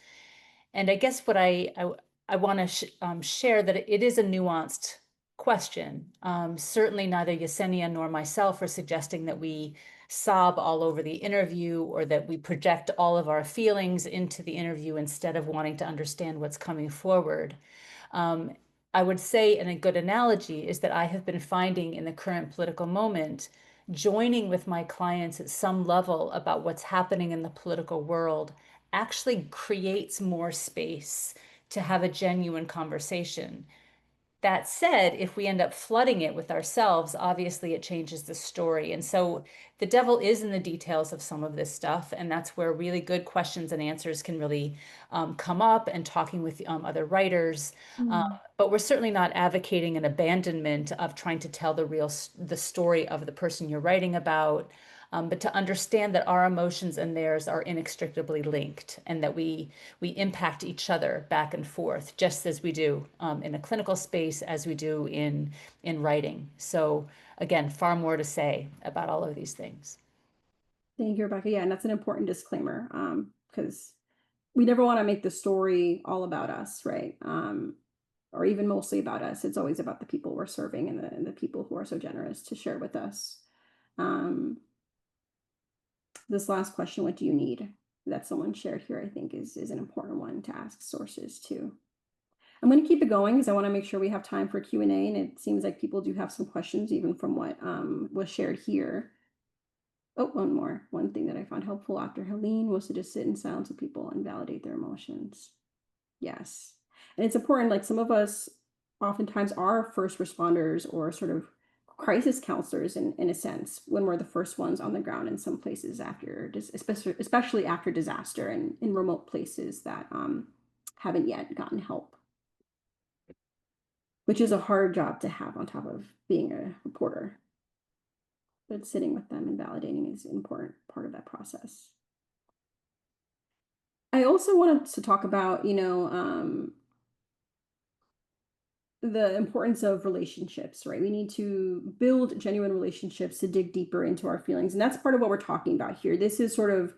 And I guess what I want to share that it is a nuanced question. Certainly neither Yessenia nor myself are suggesting that we sob all over the interview or that we project all of our feelings into the interview instead of wanting to understand what's coming forward. I would say, and a good analogy is that I have been finding in the current political moment, joining with my clients at some level about what's happening in the political world actually creates more space to have a genuine conversation. That said, if we end up flooding it with ourselves, obviously it changes the story. And so the devil is in the details of some of this stuff. And that's where really good questions and answers can really come up, and talking with other writers. But we're certainly not advocating an abandonment of trying to tell the story of the person you're writing about. But to understand that our emotions and theirs are inextricably linked, and that we impact each other back and forth, just as we do in a clinical space, as we do in writing. So again, far more to say about all of these things. Thank you, Rebecca. Yeah, and that's an important disclaimer, because we never want to make the story all about us, right? Or even mostly about us. It's always about the people we're serving and the people who are so generous to share with us. This last question, what do you need, that someone shared here, I think is an important one to ask sources too. I'm going to keep it going because I want to make sure we have time for Q&A, and it seems like people do have some questions even from what was shared here. Oh, one more. One thing that I found helpful after Helene was to just sit in silence with people and validate their emotions. Yes. And it's important, like some of us oftentimes are first responders or sort of crisis counselors in a sense when we're the first ones on the ground in some places after, especially after disaster and in remote places that haven't yet gotten help, which is a hard job to have on top of being a reporter. But sitting with them and validating is an important part of that process. I also wanted to talk about, the importance of relationships, right? We need to build genuine relationships to dig deeper into our feelings. And that's part of what we're talking about here. This is sort of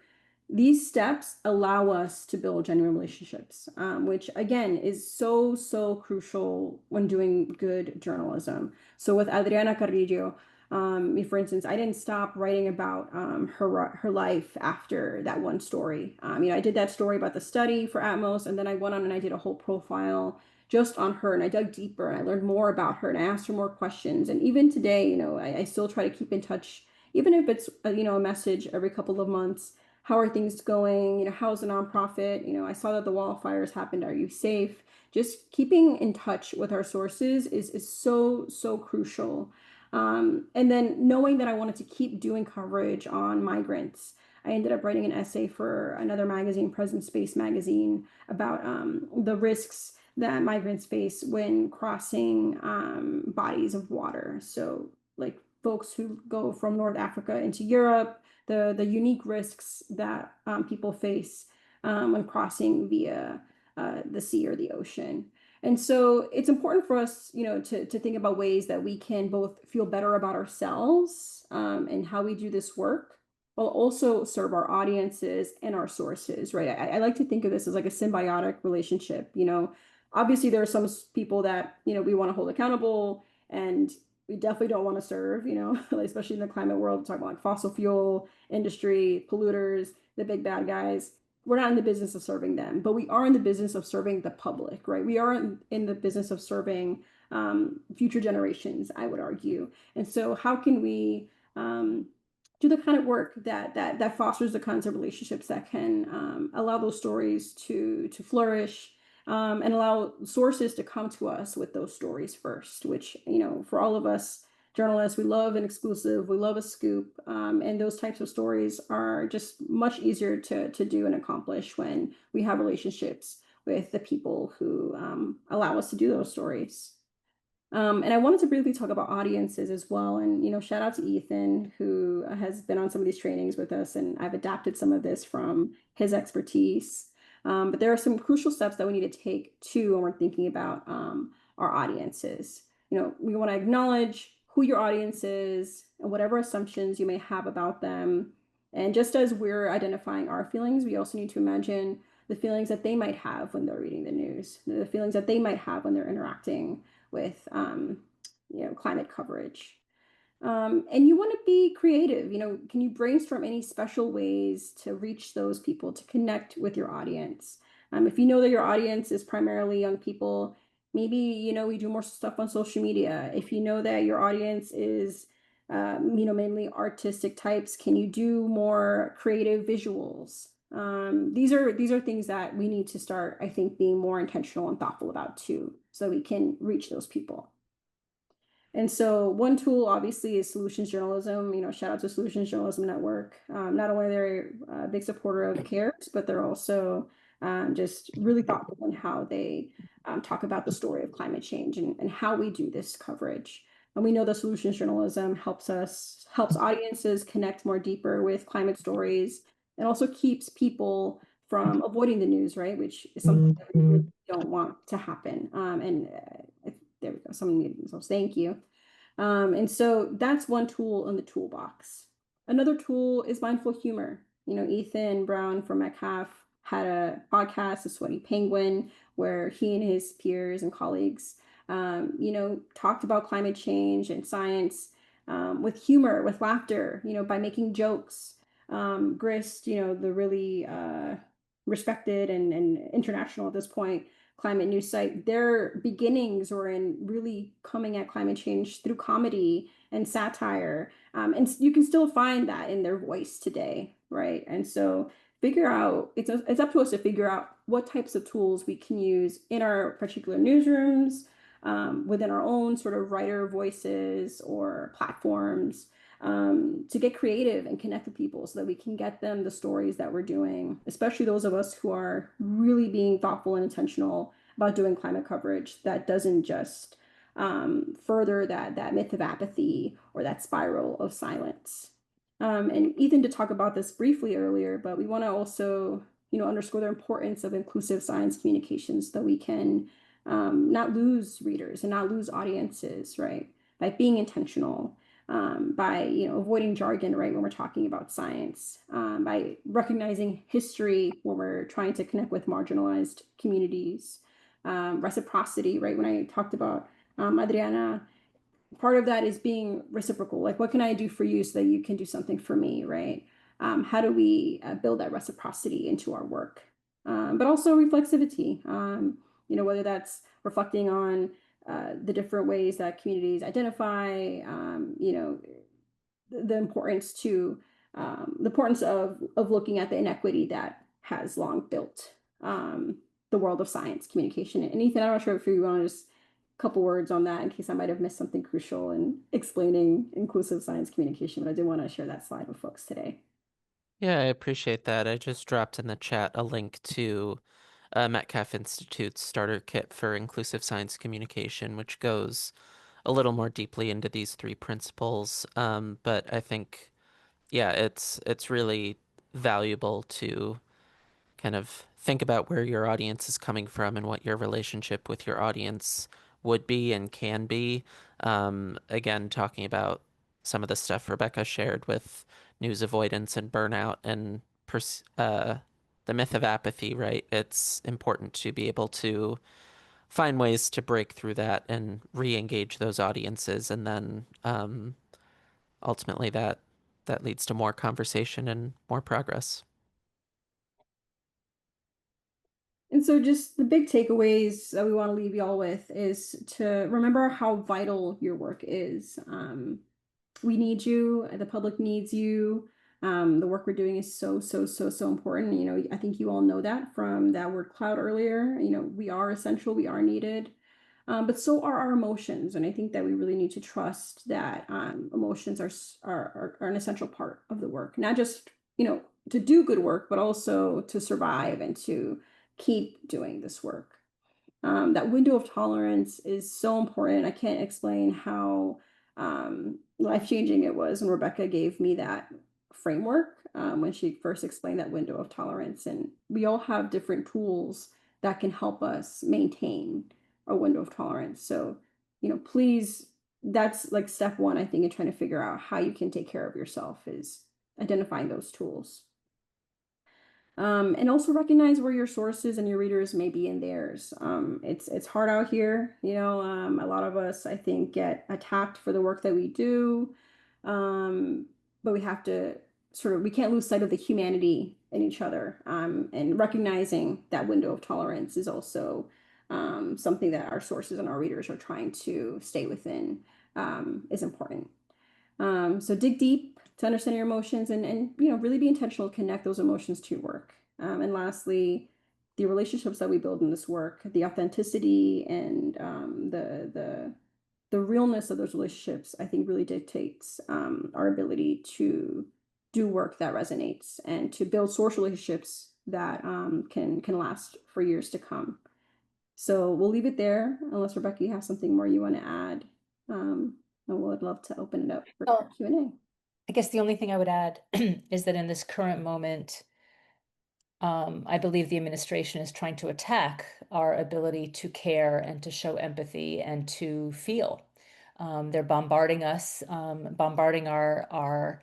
these steps allow us to build genuine relationships, which again is so, so crucial when doing good journalism. So with Adriana Carrillo, for instance, I didn't stop writing about her life after that one story. I did that story about the study for Atmos, and then I went on and I did a whole profile just on her, and I dug deeper and I learned more about her and I asked her more questions. And even today, I still try to keep in touch, even if it's a message every couple of months. How are things going? How's the nonprofit? I saw that the wildfires happened. Are you safe? Just keeping in touch with our sources is so, so crucial. And then knowing that I wanted to keep doing coverage on migrants, I ended up writing an essay for another magazine, Present Space magazine, about the risks that migrants face when crossing bodies of water. So like folks who go from North Africa into Europe, the unique risks that people face when crossing via the sea or the ocean. And so it's important for us, to think about ways that we can both feel better about ourselves and how we do this work, while also serve our audiences and our sources, right? I like to think of this as like a symbiotic relationship. Obviously there are some people that, we want to hold accountable and we definitely don't want to serve, especially in the climate world, talking about like fossil fuel industry, polluters, the big bad guys. We're not in the business of serving them, but we are in the business of serving the public, right? We are in the business of serving future generations, I would argue. And so how can we do the kind of work that fosters the kinds of relationships that can allow those stories to flourish, and allow sources to come to us with those stories first, which, for all of us journalists, we love an exclusive, we love a scoop, and those types of stories are just much easier to do and accomplish when we have relationships with the people who allow us to do those stories. And I wanted to briefly talk about audiences as well. And, shout out to Ethan, who has been on some of these trainings with us, and I've adapted some of this from his expertise. But there are some crucial steps that we need to take too when we're thinking about our audiences. We want to acknowledge who your audience is and whatever assumptions you may have about them. And just as we're identifying our feelings, we also need to imagine the feelings that they might have when they're reading the news, the feelings that they might have when they're interacting with climate coverage. And you want to be creative. Can you brainstorm any special ways to reach those people, to connect with your audience? If you know that your audience is primarily young people, maybe, we do more stuff on social media. If you know that your audience is, mainly artistic types, can you do more creative visuals? These are things that we need to start, I think, being more intentional and thoughtful about too, so we can reach those people. And so one tool obviously is solutions journalism. Shout out to Solutions Journalism Network. Not only are they a big supporter of CARES, but they're also just really thoughtful in how they talk about the story of climate change and how we do this coverage. And we know that solutions journalism helps audiences connect more deeper with climate stories, and also keeps people from avoiding the news, right? Which is something that we really don't want to happen. There we go. Someone muted themselves. Thank you. And so that's one tool in the toolbox. Another tool is mindful humor. Ethan Brown from Metcalf had a podcast, The Sweaty Penguin, where he and his peers and colleagues, talked about climate change and science with humor, with laughter, by making jokes. Grist, the really respected and international at this point climate news site, their beginnings were in really coming at climate change through comedy and satire. And you can still find that in their voice today, right? And so figure out, it's up to us to figure out what types of tools we can use in our particular newsrooms, within our own sort of writer voices or platforms, to get creative and connect with people so that we can get them the stories that we're doing, especially those of us who are really being thoughtful and intentional about doing climate coverage that doesn't just further that myth of apathy or that spiral of silence. And Ethan did talk about this briefly earlier, but we want to also, underscore the importance of inclusive science communications so that we can not lose readers and not lose audiences, right? By being intentional, by avoiding jargon, right, when we're talking about science, by recognizing history when we're trying to connect with marginalized communities, reciprocity, right? When I talked about Adriana, part of that is being reciprocal. Like, what can I do for you so that you can do something for me, right? How do we build that reciprocity into our work? But also reflexivity, whether that's reflecting on the different ways that communities identify, the importance to the importance of looking at the inequity that has long built the world of science communication. And Ethan, I'm not sure if you want to just a couple words on that in case I might have missed something crucial in explaining inclusive science communication, but I did want to share that slide with folks today. Yeah, I appreciate that. I just dropped in the chat a link to Metcalf Institute's starter kit for inclusive science communication, which goes a little more deeply into these three principles. But I think, yeah, it's really valuable to kind of think about where your audience is coming from and what your relationship with your audience would be and can be. Again, talking about some of the stuff Rebecca shared with news avoidance and burnout and the myth of apathy, right? It's important to be able to find ways to break through that and re-engage those audiences, and then ultimately that leads to more conversation and more progress. And so just the big takeaways that we want to leave y'all with is to remember how vital your work is. We need you, the public needs you. The work we're doing is so, so, so, so important. I think you all know that from that word cloud earlier. We are essential, we are needed. But so are our emotions. And I think that we really need to trust that emotions are an essential part of the work, not just, to do good work, but also to survive and to keep doing this work. That window of tolerance is so important. I can't explain how life-changing it was when Rebecca gave me that framework, when she first explained that window of tolerance. And we all have different tools that can help us maintain a window of tolerance. So, please, that's like step one, I think, in trying to figure out how you can take care of yourself is identifying those tools. And also recognize where your sources and your readers may be in theirs. It's hard out here, a lot of us, I think, get attacked for the work that we do. But we have to we can't lose sight of the humanity in each other. And recognizing that window of tolerance is also something that our sources and our readers are trying to stay within, is important. So dig deep to understand your emotions and really be intentional to connect those emotions to your work. And lastly, the relationships that we build in this work, the authenticity and the realness of those relationships, I think really dictates our ability to do work that resonates and to build social relationships that can last for years to come. So we'll leave it there, unless Rebecca, you have something more you want to add. And we'd love to open it up for Q&A. I guess the only thing I would add is that in this current moment, I believe the administration is trying to attack our ability to care and to show empathy and to feel. They're bombarding us, bombarding our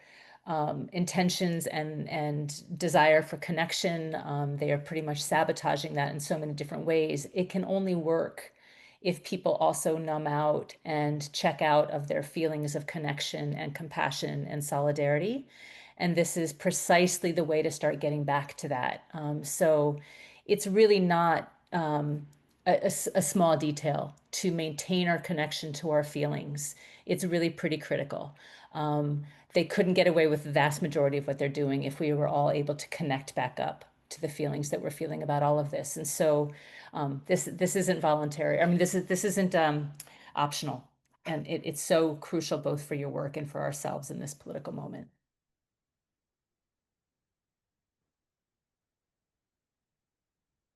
intentions and desire for connection. They are pretty much sabotaging that in so many different ways. It can only work if people also numb out and check out of their feelings of connection and compassion and solidarity. And this is precisely the way to start getting back to that. So it's really not a small detail to maintain our connection to our feelings. It's really pretty critical. They couldn't get away with the vast majority of what they're doing if we were all able to connect back up to the feelings that we're feeling about all of this. And so this isn't voluntary. I mean, this isn't optional, and it's so crucial both for your work and for ourselves in this political moment.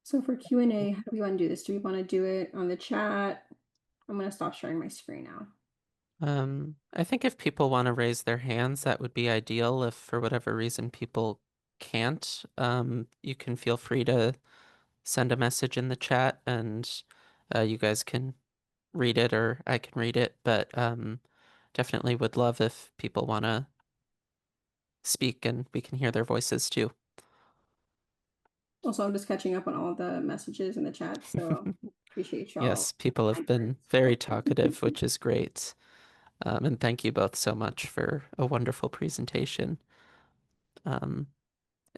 So for Q&A, how do we want to do this? Do we want to do it on the chat? I'm going to stop sharing my screen now. I think if people want to raise their hands, that would be ideal. If for whatever reason people can't, you can feel free to send a message in the chat and you guys can read it or I can read it. But definitely would love if people want to speak and we can hear their voices too. Also, I'm just catching up on all the messages in the chat, so appreciate y'all. Yes, people have been very talkative, which is great. And thank you both so much for a wonderful presentation.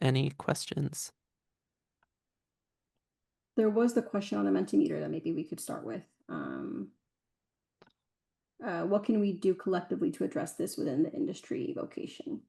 Any questions? There was the question on the Mentimeter that maybe we could start with. What can we do collectively to address this within the industry vocation?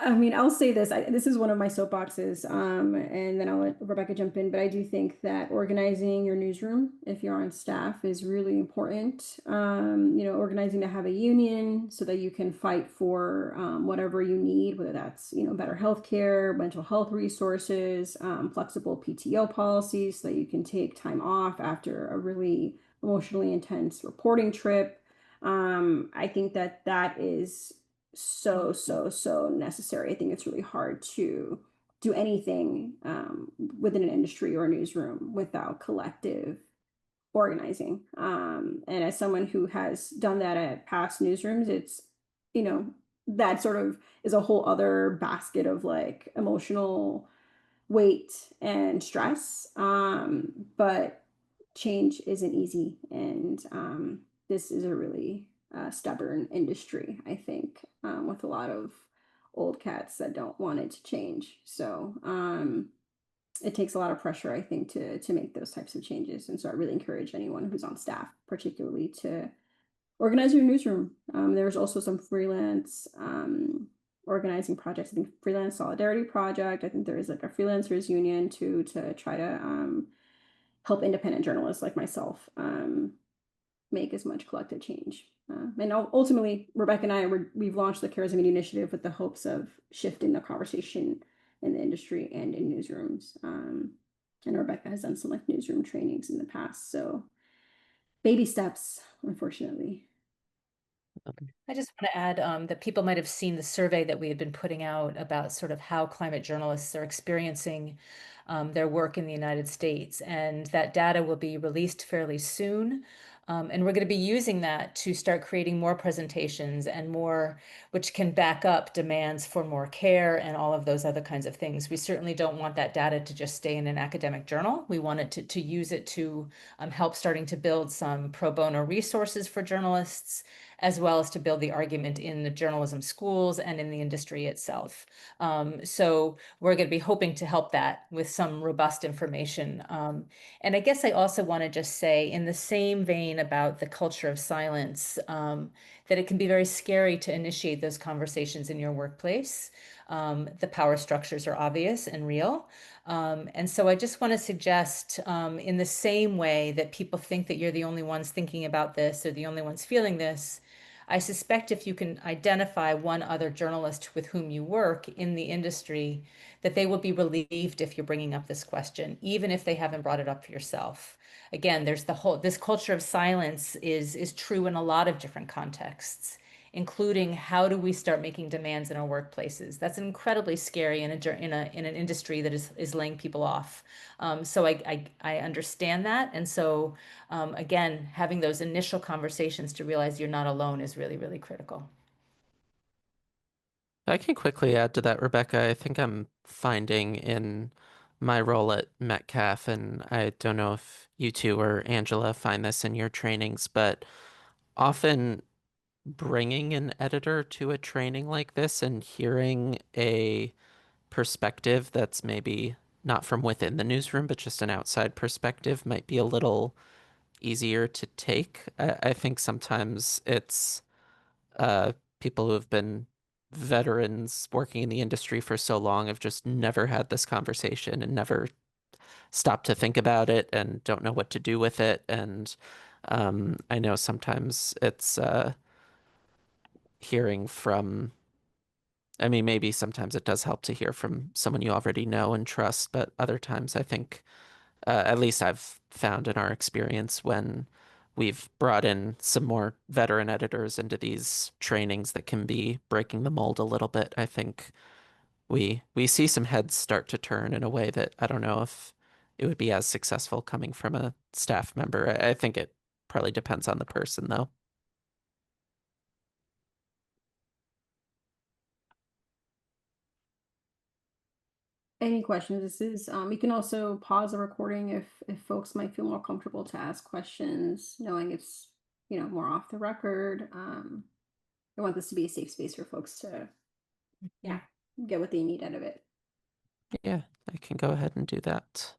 I mean, I'll say this. This is one of my soapboxes, and then I'll let Rebecca jump in. But I do think that organizing your newsroom, if you're on staff, is really important. Organizing to have a union so that you can fight for whatever you need, whether that's better healthcare, mental health resources, flexible PTO policies, so that you can take time off after a really emotionally intense reporting trip. I think that is so necessary. I think it's really hard to do anything within an industry or a newsroom without collective organizing. And as someone who has done that at past newsrooms, it's that sort of is a whole other basket of like emotional weight and stress. But change isn't easy, and this is a really stubborn industry, I think, with a lot of old cats that don't want it to change. So it takes a lot of pressure, I think, to make those types of changes. And so I really encourage anyone who's on staff, particularly, to organize your newsroom. There's also some freelance organizing projects. I think Freelance Solidarity Project. I think there is like a freelancers union to try to help independent journalists like myself make as much collective change. And ultimately, Rebecca and I, we've launched the Charisma Initiative with the hopes of shifting the conversation in the industry and in newsrooms. And Rebecca has done some like newsroom trainings in the past. So baby steps, unfortunately. I just want to add that people might have seen the survey that we had been putting out about sort of how climate journalists are experiencing their work in the United States. And that data will be released fairly soon. And we're going to be using that to start creating more presentations and more, which can back up demands for more care and all of those other kinds of things. We certainly don't want that data to just stay in an academic journal. We want it to use it to help starting to build some pro bono resources for journalists, as well as to build the argument in the journalism schools and in the industry itself. So we're going to be hoping to help that with some robust information. And I guess I also want to just say, in the same vein about the culture of silence, that it can be very scary to initiate those conversations in your workplace. The power structures are obvious and real. And so I just want to suggest, in the same way that people think that you're the only ones thinking about this or the only ones feeling this, I suspect if you can identify one other journalist with whom you work in the industry, that they will be relieved if you're bringing up this question, even if they haven't brought it up for yourself. Again, there's this culture of silence is true in a lot of different contexts, including how do we start making demands in our workplaces. That's incredibly scary in an industry that is laying people off. So I understand that. And so again, having those initial conversations to realize you're not alone is really, really critical. I can quickly add to that, Rebecca. I think I'm finding in my role at Metcalf, and I don't know if you two or Angela find this in your trainings, but often bringing an editor to a training like this and hearing a perspective that's maybe not from within the newsroom, but just an outside perspective might be a little easier to take. I think sometimes it's uh, people who have been veterans working in the industry for so long have just never had this conversation and never stopped to think about it and don't know what to do with it. And I know sometimes it's hearing from, I mean, maybe sometimes it does help to hear from someone you already know and trust, but other times I think, at least I've found in our experience when we've brought in some more veteran editors into these trainings that can be breaking the mold a little bit, I think we see some heads start to turn in a way that I don't know if it would be as successful coming from a staff member. I think it probably depends on the person, though. Any questions? This is you can also pause the recording if folks might feel more comfortable to ask questions, knowing it's more off the record. I want this to be a safe space for folks to get what they need out of it. Yeah, I can go ahead and do that.